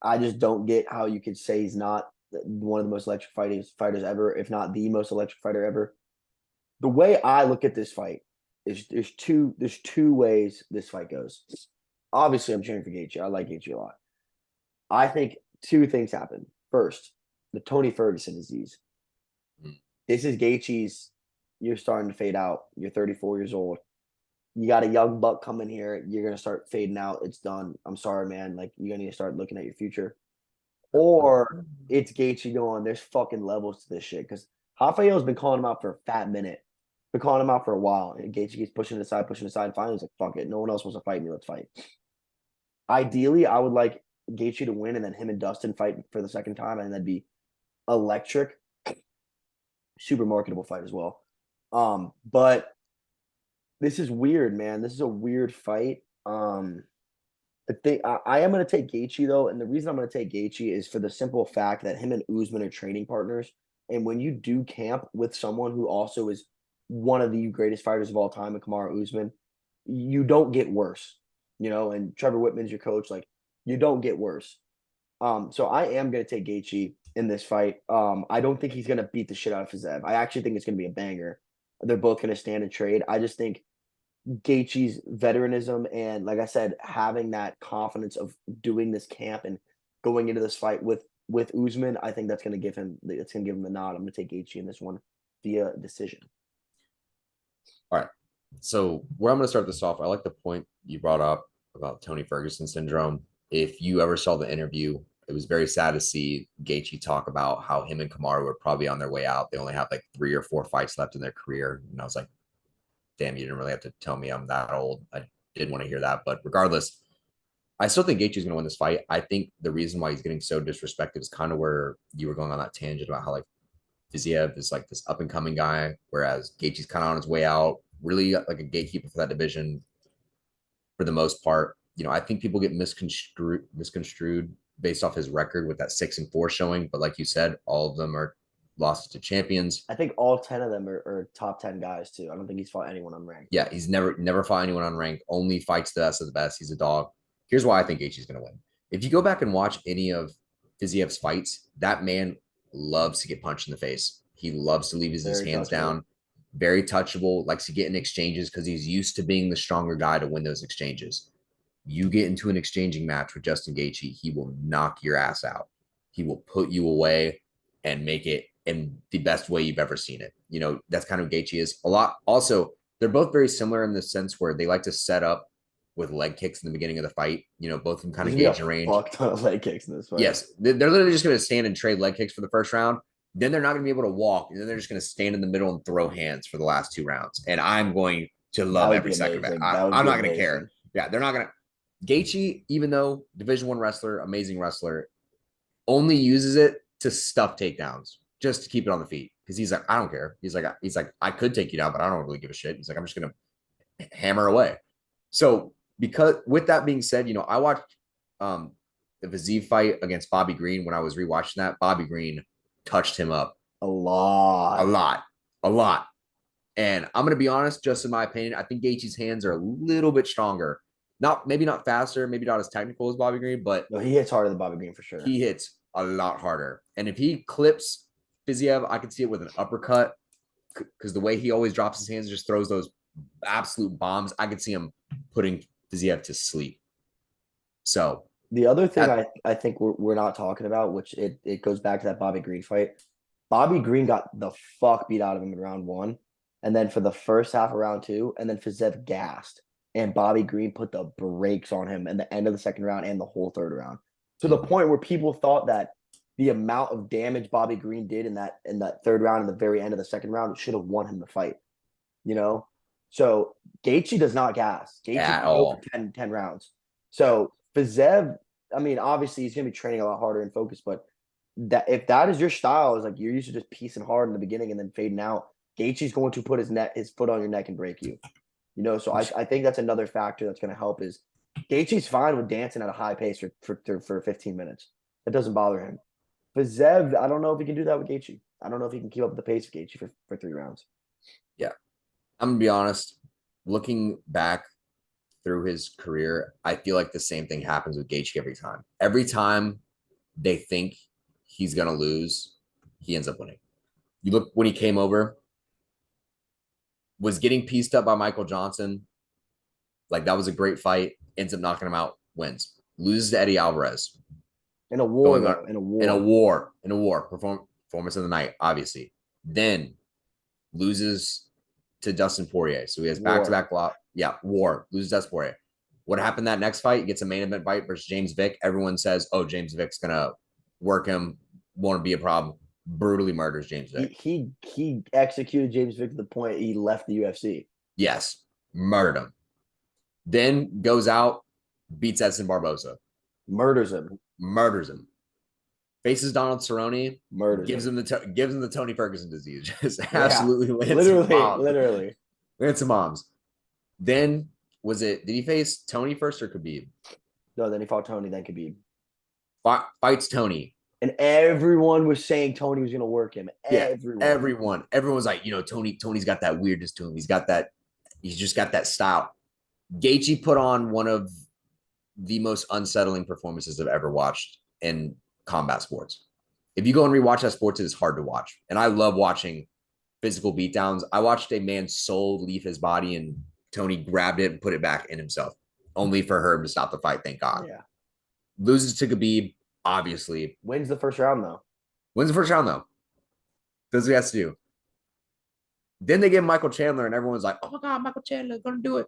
I just don't get how you could say he's not one of the most electric fighters ever, if not the most electric fighter ever. The way I look at this fight is there's two ways this fight goes. Obviously, I'm cheering for Gaethje. I like Gaethje a lot. I think 2 things happen. First, the Tony Ferguson disease. Mm. This is Gaethje's. You're starting to fade out. You're 34 years old. You got a young buck coming here. You're gonna start fading out. It's done. I'm sorry, man. Like you're gonna need to start looking at your future. Or it's Gaethje going. There's fucking levels to this shit because Rafael's been calling him out for a fat minute. Been calling him out for a while, and Gaethje keeps pushing it aside, pushing it aside. And finally, he's like, "Fuck it. No one else wants to fight me. Let's fight." Ideally, I would like Gaethje to win, and then him and Dustin fight for the second time, and that'd be electric. Super marketable fight as well. But this is weird, man. This is a weird fight. I am going to take Gaethje though, and the reason I'm going to take Gaethje is for the simple fact that him and Usman are training partners, and when you do camp with someone who also is one of the greatest fighters of all time, Kamaru Usman, you don't get worse, And Trevor Whitman's your coach, like you don't get worse. So I am going to take Gaethje in this fight. I don't think he's going to beat the shit out of Fiziev. I actually think it's going to be a banger. They're both going to stand and trade. I just think Gaethje's veteranism and, like I said, having that confidence of doing this camp and going into this fight with Usman, I think that's going to give him the nod. I'm going to take Gaethje in this one via decision. All right. So where I'm going to start this off, I like the point you brought up about Tony Ferguson syndrome. If you ever saw the interview, it was very sad to see Gaethje talk about how him and Kamaru were probably on their way out. They only have like 3 or 4 fights left in their career. And I was like, damn, you didn't really have to tell me I'm that old. I didn't want to hear that. But regardless, I still think Gaethje is going to win this fight. I think the reason why he's getting so disrespected is kind of where you were going on that tangent about how like Fiziev is like this up and coming guy, whereas Gaethje's kind of on his way out, really like a gatekeeper for that division for the most part. I think people get misconstrued based off his record with that 6-4 showing. But like you said, all of them are losses to champions. I think all 10 of them are top 10 guys too. I don't think he's fought anyone unranked. Yeah, he's never fought anyone unranked. Only fights the best of the best. He's a dog. Here's why I think Gaethje's going to win. If you go back and watch any of Fiziev's fights, that man loves to get punched in the face. He loves to leave his hands down. Very touchable. Likes to get in exchanges because he's used to being the stronger guy to win those exchanges. You get into an exchanging match with Justin Gaethje, he will knock your ass out. He will put you away and make it in the best way you've ever seen it. That's kind of Gaethje is a lot. Also, they're both very similar in the sense where they like to set up with leg kicks in the beginning of the fight. Both of them kind There's of gonna gauge be your a range. fuck ton of leg kicks in this fight. Yes, they're literally just going to stand and trade leg kicks for the first round. Then they're not going to be able to walk. And then they're just going to stand in the middle and throw hands for the last 2 rounds. And I'm going to love every second of it. I'm not going to care. Yeah, they're not going to. Gaethje, even though Division I wrestler, amazing wrestler, only uses it to stuff takedowns just to keep it on the feet. Because he's like, I don't care. He's like, I could take you down, but I don't really give a shit. He's like, I'm just going to hammer away. So because with that being said, I watched the Fiziev fight against Bobby Green. When I was rewatching that, Bobby Green touched him up a lot. And I'm going to be honest, just in my opinion, I think Gaethje's hands are a little bit stronger. Maybe not faster, maybe not as technical as Bobby Green, but no, he hits harder than Bobby Green for sure. He hits a lot harder. And if he clips Fiziev, I could see it with an uppercut because the way he always drops his hands, just throws those absolute bombs. I could see him putting Fiziev to sleep. So the other thing I think we're not talking about, which it goes back to that Bobby Green fight. Bobby Green got the fuck beat out of him in round 1. And then for the first half of round 2, and then Fiziev gassed. And Bobby Green put the brakes on him in the end of the second round and the whole third round. To the point where people thought that the amount of damage Bobby Green did in that third round and the very end of the second round should have won him the fight. So Gaethje does not gas. Gaethje can go for 10 rounds. So Fiziev, I mean, obviously he's gonna be training a lot harder and focused, but that if that is your style, is like you're used to just piecing hard in the beginning and then fading out. Gaethje's going to put his foot on your neck and break you. So I think that's another factor that's going to help is Gaethje's fine with dancing at a high pace for 15 minutes. That doesn't bother him. Fiziev, I don't know if he can do that with Gaethje. I don't know if he can keep up with the pace of Gaethje for 3 rounds. Yeah. I'm going to be honest. Looking back through his career, I feel like the same thing happens with Gaethje every time. Every time they think he's going to lose, he ends up winning. You look when he came over, was getting pieced up by Michael Johnson. Like, that was a great fight. Ends up knocking him out, wins. Loses to Edawrds. In a war. Performance of the night, obviously. Then loses to Dustin Poirier. So he has back-to-back lot. Yeah, war. Loses Dustin Poirier. What happened that next fight? He gets a main event fight versus James Vick. Everyone says, oh, James Vick's going to work him. Won't be a problem. Brutally murders James Vick. He executed James Vick to the point he left the UFC. Yes. Murdered him. Then goes out, beats Edson Barboza. Murders him. Faces Donald Cerrone. Gives him the Tony Ferguson disease. Just absolutely literally. Lands some bombs. Then did he face Tony first or Khabib? No, then he fought Tony, then Khabib. Fights Tony. And everyone was saying Tony was going to work him. Everyone was like, Tony's got that weirdness to him. He's just got that style. Gaethje put on one of the most unsettling performances I've ever watched in combat sports. If you go and rewatch that sport, it is hard to watch. And I love watching physical beatdowns. I watched a man's soul leave his body and Tony grabbed it and put it back in himself, only for Herb to stop the fight, thank God. Yeah. Loses to Khabib, obviously. Wins the first round, though. Does what he has to do. Then they give Michael Chandler, and everyone's like, oh my God, Michael Chandler is going to do it.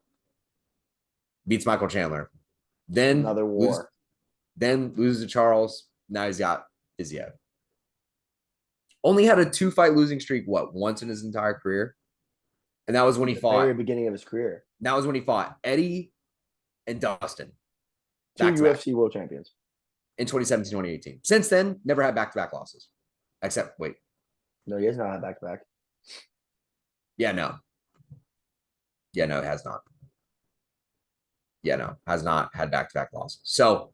Beats Michael Chandler. Then another war. Loses to Charles. Now he's got Fiziev. Only had a 2-fight losing streak, once in his entire career? And that was when he fought. Very beginning of his career. That was when he fought Eddie and Dustin. 2 UFC world champions. In 2017, 2018. Since then, never had back-to-back losses. Except, wait. No, he has not had back-to-back. Yeah, no. It has not. Has not had back-to-back losses. So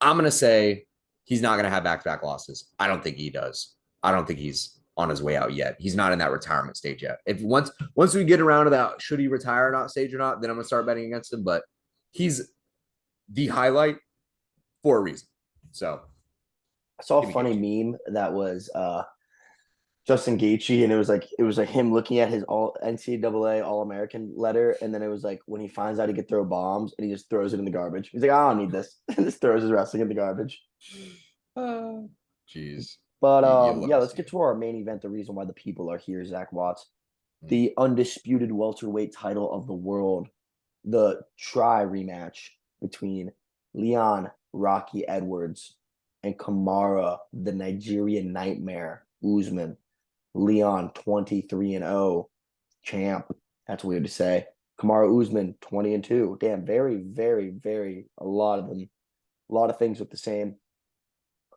I'm going to say he's not going to have back-to-back losses. I don't think he does. I don't think he's on his way out yet. He's not in that retirement stage yet. If once we get around to that, should he retire or not stage or not, then I'm going to start betting against him. But he's the highlight for a reason. So I saw a funny meme that was Justin Gaethje, and it was like him looking at his all NCAA All American letter, and then it was like when he finds out he could throw bombs, and he just throws it in the garbage. He's like, I don't need this, and just throws his wrestling in the garbage. Jeez. But You love yeah, to let's see get it. to our main event. The reason why the people are here, Zach Watts, Mm. the undisputed welterweight title of the world, the try rematch between Leon Rocky Edwards and Kamara, the Nigerian Nightmare Usman. Leon 23-0 champ. That's weird to say. Kamara Usman 20-2. Damn, very, very, very a lot of them, a lot of things with the same.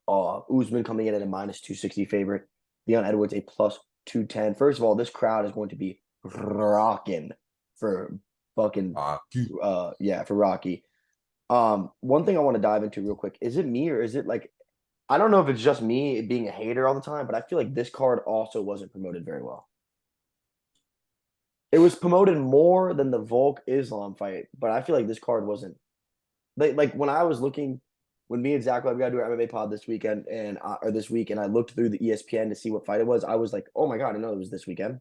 Usman coming in at a minus 260 favorite. Leon Edwards a plus 210. First of all, this crowd is going to be rocking for fucking Rocky. yeah, for Rocky. One thing I want to dive into real quick, is it me or is it like I don't know if it's just me being a hater all the time, but I feel like this card also wasn't promoted very well. It was promoted more than the Volk Islam fight, but I feel like this card wasn't like when I was looking when me and Zach we got to do an MMA pod this weekend and or this week, and I looked through the ESPN to see what fight it was. I was like, oh my god, I didn't know it was this weekend.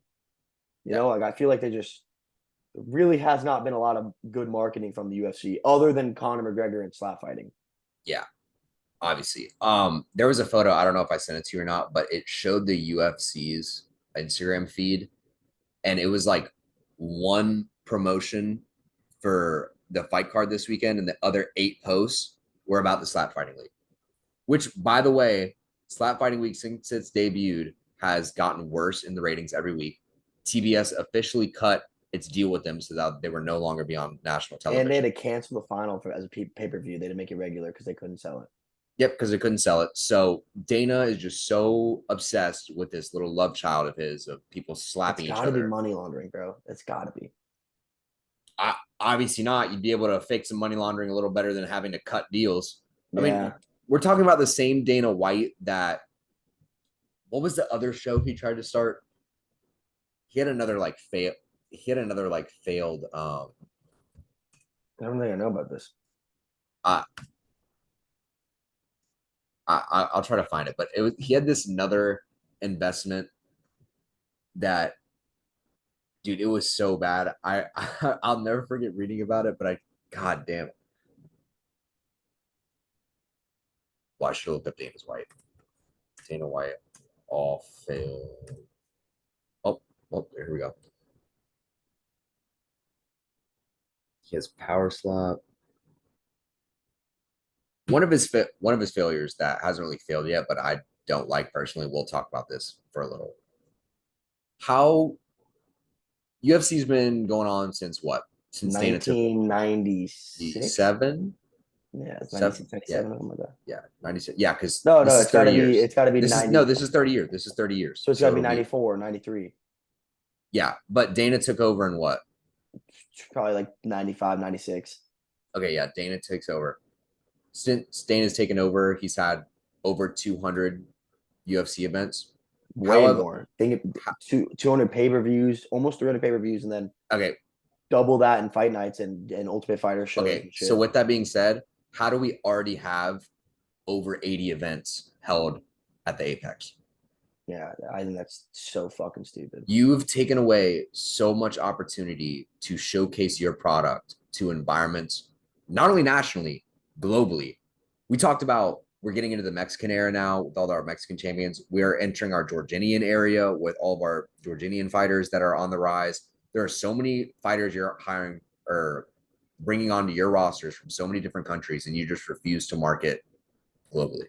You Yeah. know, like I feel like they just really has not been a lot of good marketing from the UFC other than Conor McGregor and slap fighting. Yeah. Obviously. There was a photo, I don't know if I sent it to you or not, but it showed the UFC's Instagram feed, and it was like one promotion for the fight card this weekend, and the other 8 posts were about the slap fighting league. Which, by the way, slap fighting week since it's debuted has gotten worse in the ratings every week. TBS officially cut its deal with them so that they were no longer be on national And they had television. to cancel the final for as a pay-per-view. They had to make it regular because they couldn't sell it. Yep, because they couldn't sell it. So Dana is just so obsessed with this little love child of his of people It's slapping each got to be other. money laundering, bro. It's got to be. Obviously not. You'd be able to fake some money laundering a little better than having to cut deals. I mean, Yeah. we're talking about the same Dana White that what was the other show he tried to start? He had another like fail. He had another like failed. I don't think I know about this. I, I'll try to find it, but it was he had this another investment that, dude, it was so bad. I'll never forget reading about it, but god damn it. Well, I should look up Dana White. Dana White all failed. Oh, well, there we go. He has power slap. One of his failures that hasn't really failed yet, but I don't like personally. We'll talk about this for a little. How UFC's been going on since what? Since Dana took over. 1996. 7, Yeah, it's 7, 96, yeah, 97, something like that. yeah, 96. Yeah, because No, this no, is 30 years. it's got to be This is no, 90. this is 30 years. This is 30 years. So it's got So to be it'll be 94, 93. yeah. But Dana took over in what? Probably like 95, 96. Okay, yeah. Dana takes over. Since Dana's taken over, he's had over 200 UFC events. Way However, more. Think 200 pay-per-views, almost 300 pay-per-views, and then okay, double that in fight nights and Ultimate Fighter shows okay. and So shit. with that being said, how do we already have over 80 events held at the Apex? Yeah, I think that's so fucking stupid. You've taken away so much opportunity to showcase your product to environments, not only nationally, globally. We talked about we're getting into the Mexican era now with all our Mexican champions. We are entering our Georginian area with all of our Georginian fighters that are on the rise. There are so many fighters you're hiring or bringing onto your rosters from so many different countries, and you just refuse to market globally.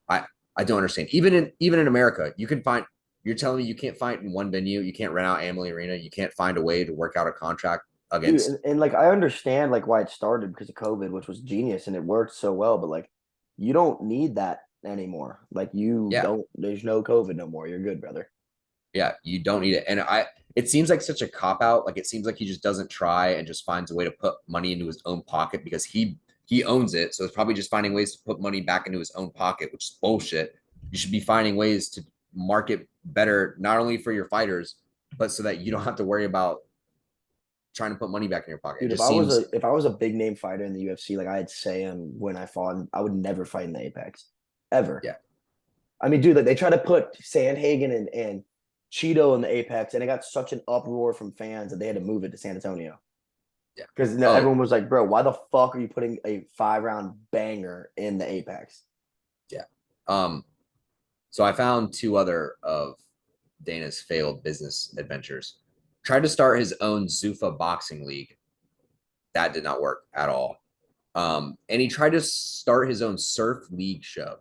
I I don't understand. Even in America, you can find. You're telling me you can't fight in one venue. You can't rent out Amalie Arena. You can't find a way to work out a contract Dude, against. and like I understand like why it started because of COVID, which was genius and it worked so well, but like you don't need that anymore. Like you Yeah, don't there's no COVID no more. You're good, brother. yeah. You don't need it. And it seems like such a cop out. Like it seems like he just doesn't try and just finds a way to put money into his own pocket because he owns it. So it's probably just finding ways to put money back into his own pocket, which is bullshit. You should be finding ways to market better, not only for your fighters, but so that you don't have to worry about trying to put money back in your pocket. It Dude, just seems if I was a big name fighter in the UFC, like I'd say him when I fought, I would never fight in the Apex. Ever. yeah. I mean, dude, like they try to put Sandhagen and Cheeto in the Apex, and it got such an uproar from fans that they had to move it to San Antonio. Yeah. Because everyone was like, bro, why the fuck are you putting a 5-round banger in the Apex? Yeah. So I found 2 other of Dana's failed business adventures. Tried to start his own Zuffa boxing league. That did not work at all. And he tried to start his own surf league show.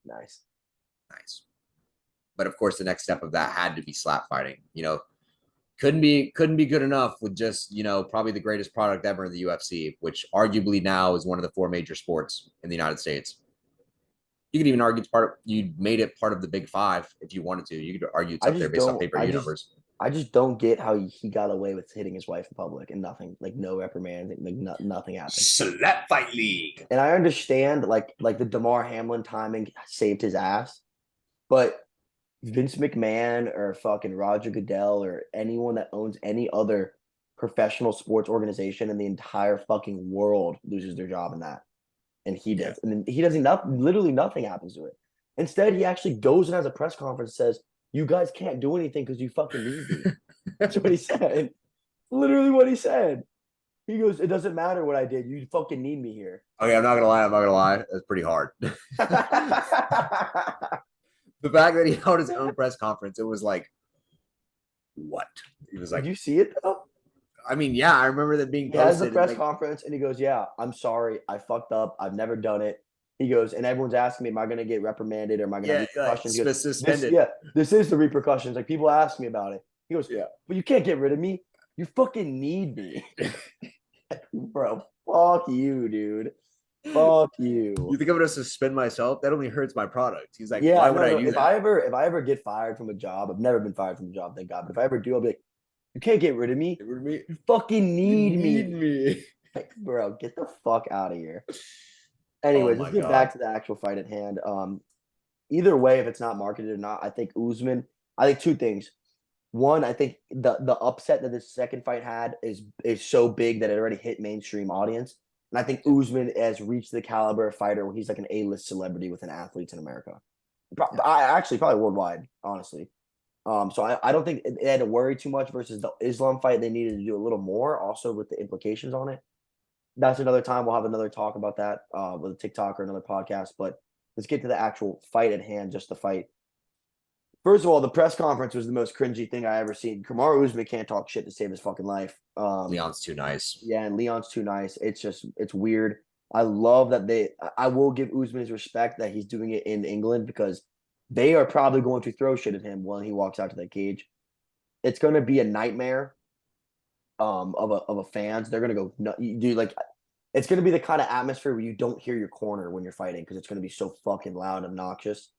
Nice. Nice. But of course, the next step of that had to be slap fighting. Couldn't be good enough with just, probably the greatest product ever in the UFC, which arguably now is one of the 4 major sports in the United States. You could even argue you made it part of the big 5 if you wanted to. You could argue it's I up there just based off don't. pay-per-view numbers. I just don't get how he got away with hitting his wife in public and nothing, like no reprimand, like nothing happened. Slap fight league. And I understand, like the Damar Hamlin timing saved his ass, but Vince McMahon or fucking Roger Goodell or anyone that owns any other professional sports organization in the entire fucking world loses their job in that. And he does. Yeah. And he doesn't, literally nothing happens to it. Instead, he actually goes and has a press conference and says, you guys can't do anything because you fucking need me. That's what he said. Literally what he said. He goes, it doesn't matter what I did. You fucking need me here. Okay, I'm not gonna lie. That's pretty hard. The fact that he held his own press conference, it was like, what? He was like, did you see it though? I mean, yeah, I remember that being posted. He has a press conference and he goes, yeah, I'm sorry. I fucked up. I've never done it. He goes, and everyone's asking me, am I going to get reprimanded or am I going to have repercussions? He goes, suspended. This is the repercussions. Like people ask me about it. He goes, yeah, but you can't get rid of me. You fucking need me. Bro, fuck you, dude. Fuck you. You think I'm going to suspend myself? That only hurts my product. He's like, yeah, why would I do if that? If I ever get fired from a job, I've never been fired from a job, thank God. But if I ever do, I'll be like, you can't get rid of me. You fucking need me. Like, bro, get the fuck out of here. Anyways, let's get back to the actual fight at hand. Either way, if it's not marketed or not, I think Usman. I think 2 things. One, I think the upset that this second fight had is so big that it already hit mainstream audience, and I think Usman has reached the caliber of fighter where he's like an A-list celebrity within athletes in America. I actually probably worldwide, honestly. So I don't think they had to worry too much versus the Islam fight. They needed to do a little more, also with the implications on it. That's another time. We'll have another talk about that with a TikTok or another podcast. But let's get to the actual fight at hand, just the fight. First of all, the press conference was the most cringy thing I ever seen. Kamaru Usman can't talk shit to save his fucking life. Leon's too nice. Yeah, and Leon's too nice. It's weird. I love that I will give Usman his respect that he's doing it in England because they are probably going to throw shit at him when he walks out to that cage. It's going to be a nightmare of a fans. They're going to go dude, like it's going to be the kind of atmosphere where you don't hear your corner when you're fighting because it's going to be so fucking loud and obnoxious.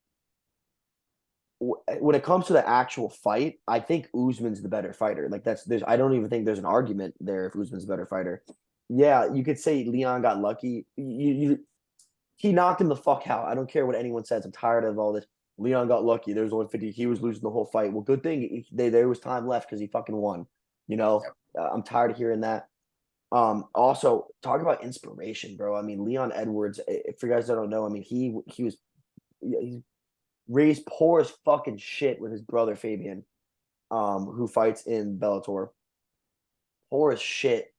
When it comes to the actual fight, I think Usman's the better fighter. Like I don't even think there's an argument there if Usman's the better fighter. Yeah, you could say Leon got lucky. He knocked him the fuck out. I don't care what anyone says. I'm tired of all this. Leon got lucky. There's 150. He was losing the whole fight. Well, good thing there was time left because he fucking won. I'm tired of hearing that. Also, talk about inspiration, bro. I mean, Leon Edwards. For you guys that don't know, I mean, he's raised poor as fucking shit with his brother Fabian, who fights in Bellator. Poor as shit.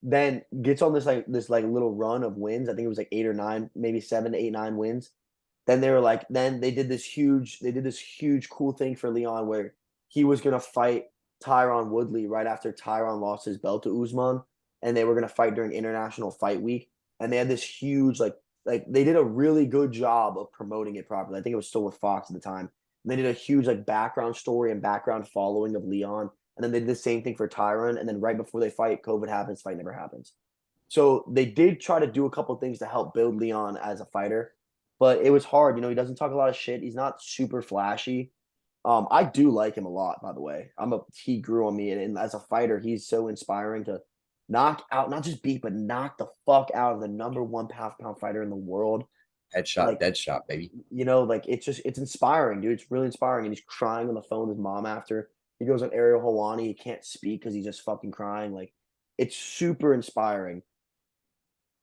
Then gets on this little run of wins. I think it was like 8 or 9, maybe 7 to 8, 9 wins. Then they did this huge cool thing for Leon where he was gonna fight Tyron Woodley right after Tyron lost his belt to Usman, and they were gonna fight during International Fight Week. And they had this huge like they did a really good job of promoting it properly. I think it was still with Fox at the time. And they did a huge like background story and background following of Leon. And then they did the same thing for Tyron. And then right before they fight, COVID happens, fight never happens. So they did try to do a couple things to help build Leon as a fighter, but it was hard. He doesn't talk a lot of shit. He's not super flashy. I do like him a lot, by the way. He grew on me, and as a fighter, he's so inspiring to knock out, not just beat, but knock the fuck out of the #1 pound fighter in the world. Headshot, dead shot, baby. It's inspiring, dude. It's really inspiring. And he's crying on the phone with his mom after. He goes on Ariel Helwani. He can't speak because he's just fucking crying. Like, it's super inspiring.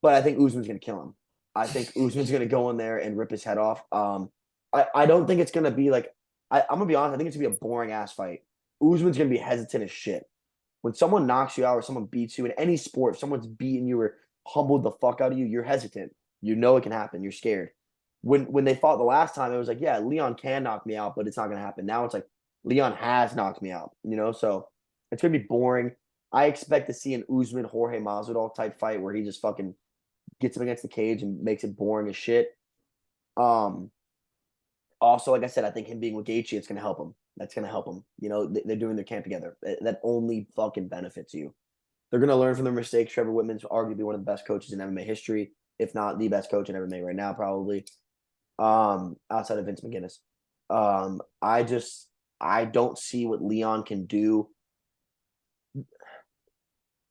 But I think Usman's going to kill him. I think Usman's going to go in there and rip his head off. I don't think it's going to be like I'm gonna be honest. I think it's gonna be a boring ass fight. Usman's gonna be hesitant as shit. When someone knocks you out or someone beats you in any sport, if someone's beating you or humbled the fuck out of you, you're hesitant. You know it can happen. You're scared. When they fought the last time, it was like, yeah, Leon can knock me out, but it's not gonna happen. Now it's like Leon has knocked me out. So it's gonna be boring. I expect to see an Usman Jorge Masvidal type fight where he just fucking gets him against the cage and makes it boring as shit. Um, Also, like I said, I think him being with Gaethje, it's going to help him. That's going to help him. They're doing their camp together. That only fucking benefits you. They're going to learn from their mistakes. Trevor Whitman's arguably one of the best coaches in MMA history, if not the best coach in MMA right now, probably. Outside of Vince McGinnis. I don't see what Leon can do.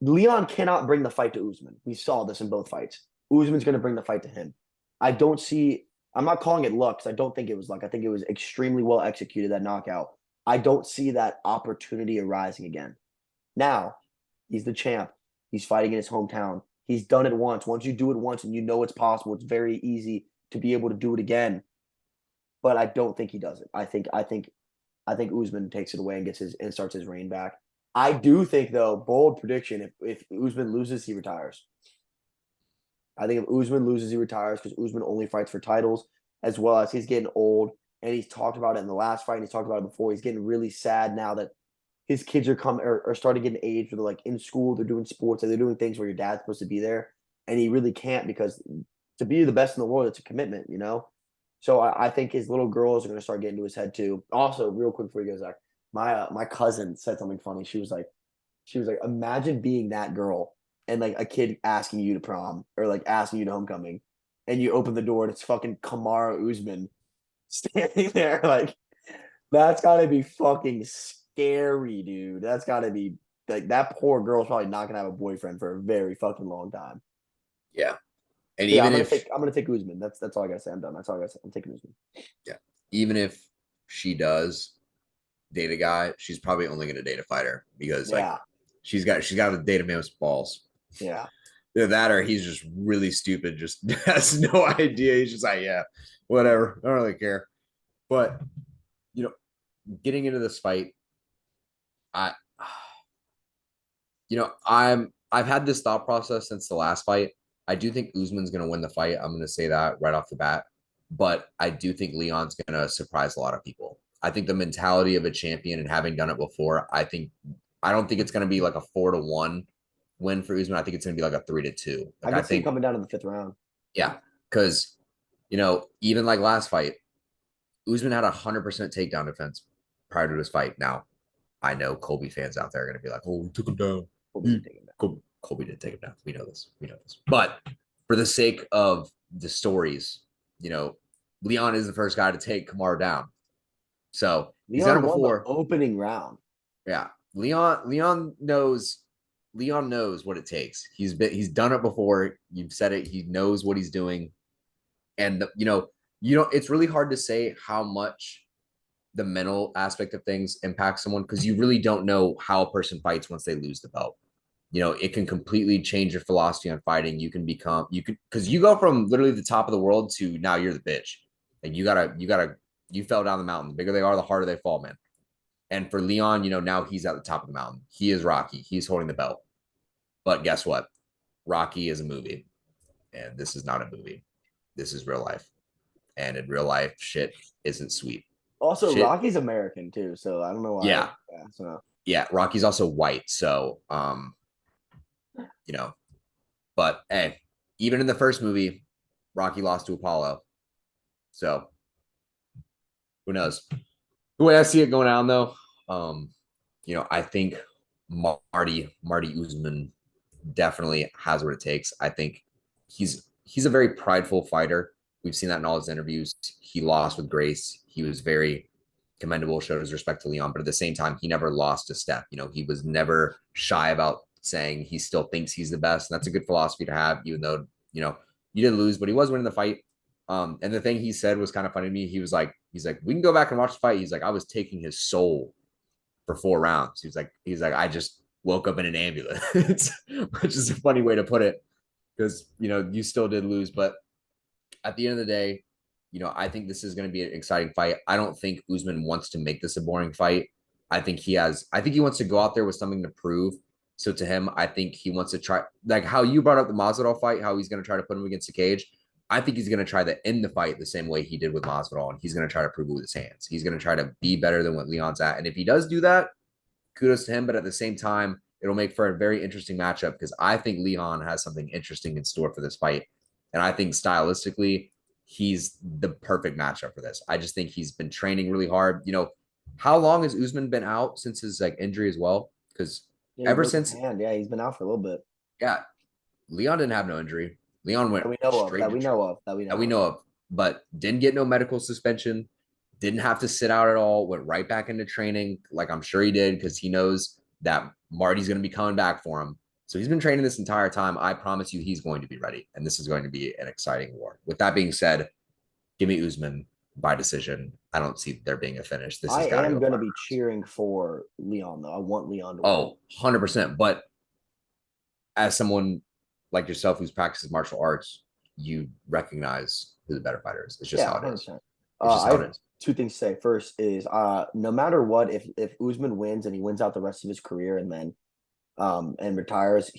Leon cannot bring the fight to Usman. We saw this in both fights. Usman's going to bring the fight to him. I don't see. I'm not calling it luck because I don't think it was luck. I think it was extremely well executed, that knockout. I don't see that opportunity arising again. Now, he's the champ. He's fighting in his hometown. He's done it once. Once you do it once and you know it's possible, it's very easy to be able to do it again. But I don't think he does it. I think Usman takes it away and starts his reign back. I do think, though, bold prediction, if Usman loses, he retires. I think if Usman loses, he retires because Usman only fights for titles, as well as he's getting old. And he's talked about it in the last fight, and he's talked about it before. He's getting really sad now that his kids are starting to get an age where they're like in school, they're doing sports, and they're doing things where your dad's supposed to be there. And he really can't because to be the best in the world, it's a commitment. So I think his little girls are going to start getting to his head too. Also, real quick before you go, Zach, my cousin said something funny. She was like, imagine being that girl and like a kid asking you to prom or like asking you to homecoming, and you open the door and it's fucking Kamaru Usman standing there. Like, that's gotta be fucking scary, dude. That's gotta be like that poor girl's probably not gonna have a boyfriend for a very fucking long time. Yeah. And So yeah, even if I'm gonna take Usman. That's all I gotta say. I'm done. That's all I gotta say. I'm taking Usman. yeah, even if she does date a guy, she's probably only gonna date a fighter because like Yeah, she's got to date a man with balls. yeah. Either that or he's just really stupid, just has no idea. He's just like, yeah, whatever. I don't really care. But you know, getting into this fight, I I've had this thought process since the last fight. I do think Usman's gonna win the fight. I'm gonna say that right off the bat. But I do think Leon's gonna surprise a lot of people. I think the mentality of a champion and having done it before, I don't think it's gonna be like a 4-1 win for Usman. I think it's gonna be like a 3-2. I Like I can see it think, coming down to the fifth round. yeah, because even like last fight, Usman had 100% takedown defense prior to his fight. Now, I know Colby fans out there are going to be like, "Oh, we took him down." Colby did take him down. We know this. We know this. But for the sake of the stories, Leon is the first guy to take Kamaru down. So he's done it Leon won the before. opening round. Yeah, Leon knows. Leon knows what it takes. He's done it before. You've said it. He knows what he's doing, and it's really hard to say how much the mental aspect of things impacts someone because you really don't know how a person fights once they lose the belt. It can completely change your philosophy on fighting. Because you go from literally the top of the world to now you're the bitch. And you fell down the mountain. The bigger they are, the harder they fall, man. And for Leon, now he's at the top of the mountain. He is Rocky. He's holding the belt. But guess what? Rocky is a movie. And this is not a movie. This is real life. And in real life, shit isn't sweet. Also, Shit. Rocky's American too, so I don't know why. Yeah. So Yeah. Rocky's also white. So, but hey, even in the first movie, Rocky lost to Apollo. So who knows? The way I see it going down, though, I think Marty Usman definitely has what it takes. I think he's a very prideful fighter. We've seen that in all his interviews. He lost with grace. He was very commendable, showed his respect to Leon, but at the same time, he never lost a step. He was never shy about saying he still thinks he's the best. And that's a good philosophy to have, even though, you didn't lose, but he was winning the fight. And the thing he said was kind of funny to me. He's like, we can go back and watch the fight. He's like, I was taking his soul for 4 rounds. He's like, I just woke up in an ambulance, which is a funny way to put it because, you still did lose. But at the end of the day, I think this is going to be an exciting fight. I don't think Usman wants to make this a boring fight. I think he wants to go out there with something to prove. So to him, I think he wants to try, like how you brought up the Masvidal fight, how he's going to try to put him against the cage. I think he's going to try to end the fight the same way he did with Masvidal, and he's going to try to prove it with his hands. He's going to try to be better than what Leon's at. And if he does do that, kudos to him. But at the same time, it'll make for a very interesting matchup because I think Leon has something interesting in store for this fight. And I think stylistically, he's the perfect matchup for this. I just think he's been training really hard. How long has Usman been out since his like injury as well? Because ever since, he's been out for a little bit. yeah, Leon didn't have no injury. Leon went straight that we know of, but didn't get no medical suspension, didn't have to sit out at all, went right back into training, like I'm sure he did, because he knows that Marty's going to be coming back for him. So he's been training this entire time. I promise you he's going to be ready, and this is going to be an exciting war. With that being said, give me Usman by decision. I don't see there being a finish. I am going to be cheering for Leon, though. I want Leon to win. Oh, 100%. But as someone like yourself who's practices martial arts, you recognize who the better fighter is. It's just how it is. It's just how it is. Two things to say. First is no matter what, if Usman wins and he wins out the rest of his career and then and retires,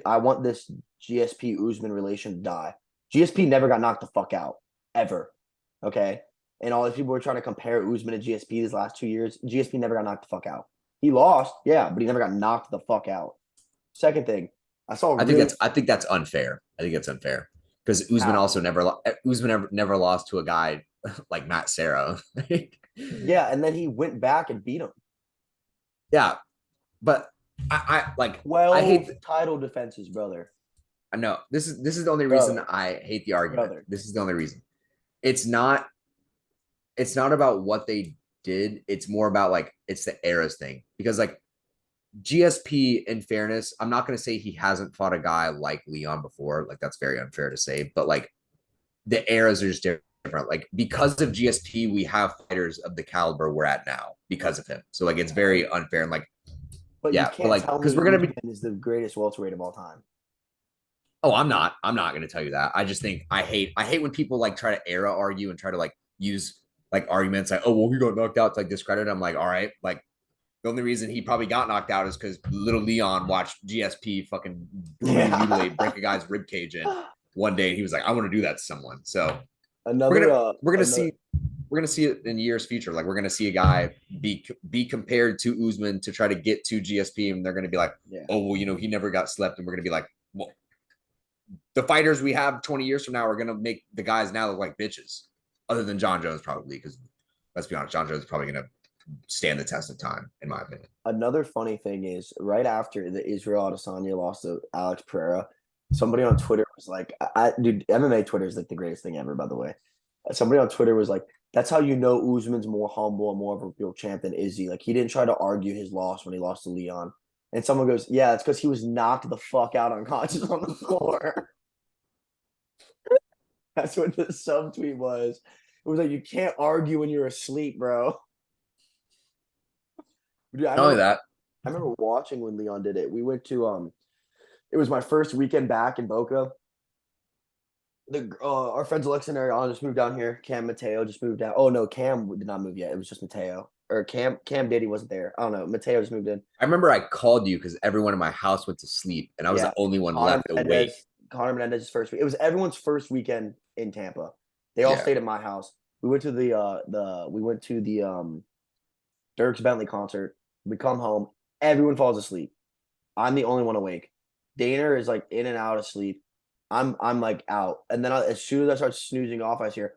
I want this GSP Usman relation to die. GSP never got knocked the fuck out ever. Okay. And all these people were trying to compare Usman to GSP these last 2 years. GSP never got knocked the fuck out. He lost, yeah, but he never got knocked the fuck out. Second thing, I think that's unfair. I think it's unfair because Usman also never lost to a guy like Matt Serra. Yeah, and then he went back and beat him. Yeah, but I hate the title defenses, brother. I know this is the only reason I hate the argument. Brother. This is the only reason. It's not about what they did. It's more about like it's the eras thing because like GSP, in fairness, I'm not going to say he hasn't fought a guy like Leon before. Like that's very unfair to say, but like the eras are just different. Like because of GSP, we have fighters of the caliber we're at now because of him. So like it's very unfair and like, but yeah, you can't tell me because we're going to be is the greatest welterweight of all time. Oh, I'm not going to tell you that. I just think I hate when people like try to era argue and try to like use like arguments like, oh, well, he got knocked out to like discredit. I'm like, all right, like the only reason he probably got knocked out is because little Leon watched GSP fucking mutilate, break a guy's rib cage in one day. And he was like, I want to do that to someone. So we're gonna see it in years future. Like we're gonna see a guy be compared to Usman to try to get to GSP, and they're gonna be like, oh, well, he never got slept, and we're gonna be like, well, the fighters we have 20 years from now are gonna make the guys now look like bitches. Other than John Jones, probably, because let's be honest, John Jones is probably gonna stand the test of time, in my opinion. Another funny thing is, right after the Israel Adesanya lost to Alex Pereira, somebody on Twitter was like, dude, MMA Twitter is like the greatest thing ever, by the way. Somebody on Twitter was like, that's how you know Usman's more humble and more of a real champ than Izzy. Like, he didn't try to argue his loss when he lost to Leon. And someone goes, yeah, it's because he was knocked the fuck out unconscious on the floor. That's what the subtweet was. It was like, you can't argue when you're asleep, bro. Dude, Not only that. I remember watching when Leon did it. We went to it was my first weekend back in Boca. Our friends Alexa and Ariana just moved down here. Cam Mateo just moved down. Oh no, Cam did not move yet. It was just Mateo. Or Cam did, he wasn't there. I don't know. Mateo just moved in. I remember I called you because everyone in my house went to sleep and I was the only one left awake. Connor Menendez's first week. It was everyone's first weekend in Tampa. They all stayed at my house. We went to the Dierks Bentley concert. We come home. Everyone falls asleep. I'm the only one awake. Dana is like in and out of sleep. I'm like out. And then as soon as I start snoozing off, I hear,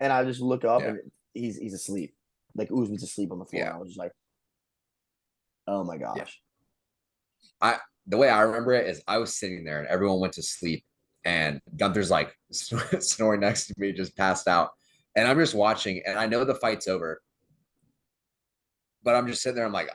and I just look up and he's asleep. Like Usman's asleep on the floor. Yeah. I was just like, oh my gosh. Yeah. The way I remember it is I was sitting there and everyone went to sleep and Gunther's like snoring next to me, just passed out. And I'm just watching and I know the fight's over. But I'm just sitting there. I'm like,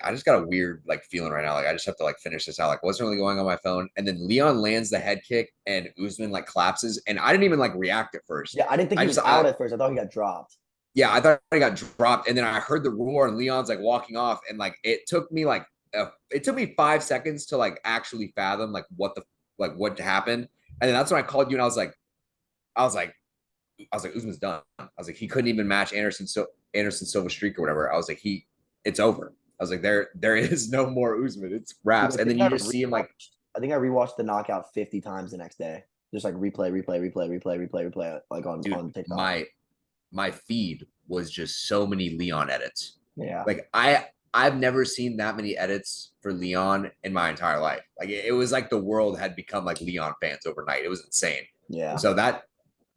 I just got a weird like feeling right now. Like I just have to like finish this out. Like what's really going on my phone? And then Leon lands the head kick, and Usman like collapses. And I didn't even like react at first. Yeah, I didn't think he was out at first. I thought he got dropped. Yeah, I thought he got dropped, and then I heard the roar, and Leon's like walking off, and like it took me 5 seconds to like actually fathom like what happened. And then that's when I called you, and I was like, I was like, Usman's done. I was like, he couldn't even match Anderson Silva streak or whatever. I was like, it's over. I was like, there is no more Usman. It's Dude, wraps. And then you just see him like, I think I rewatched the knockout 50 times the next day. Just like replay, like dude, on TikTok. my feed was just so many Leon edits. Yeah. Like I've never seen that many edits for Leon in my entire life. Like it was like the world had become like Leon fans overnight. It was insane. Yeah. So that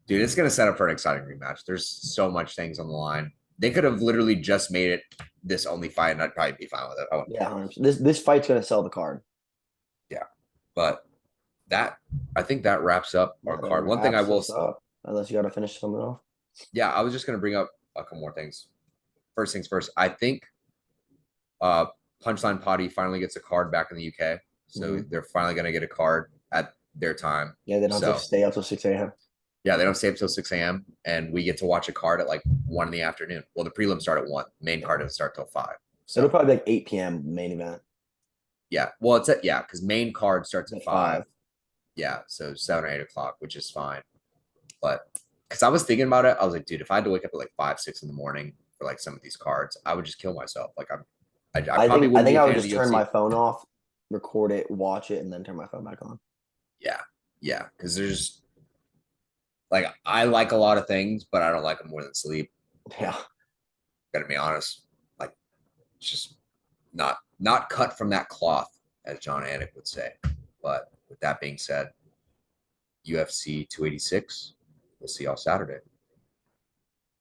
dude, it's gonna set up for an exciting rematch. There's so much things on the line. They could have literally just made it this only fight, and I'd probably be fine with it. Yeah, 100%. This fight's gonna sell the card. Yeah, but that I think that wraps up our card. One thing I will, Unless you gotta finish something off. yeah, I was just gonna bring up a couple more things. First things first, I think Punchline Potty finally gets a card back in the UK, so they're finally gonna get a card at their time. Yeah, they don't have to stay up till 6 a.m. Yeah, they don't stay up till 6 a.m. and we get to watch a card at like 1 in the afternoon. Well, the prelims start at 1. Main card doesn't start till 5. So It'll probably be like 8 p.m. main event. yeah. Well, it's because main card starts at 5. Yeah, so 7 or 8 o'clock, which is fine. But because I was thinking about it, I was like, dude, if I had to wake up at like 5, 6 in the morning for like some of these cards, I would just kill myself. Like I probably wouldn't be a I fan would of just the turn UFC. my phone off, record it, watch it, and then turn my phone back on. Yeah, because there's like I like a lot of things, but I don't like them more than sleep. Yeah. Gotta be honest. Like it's just not cut from that cloth, as John Anik would say. But with that being said, UFC 286. We'll see y'all Saturday.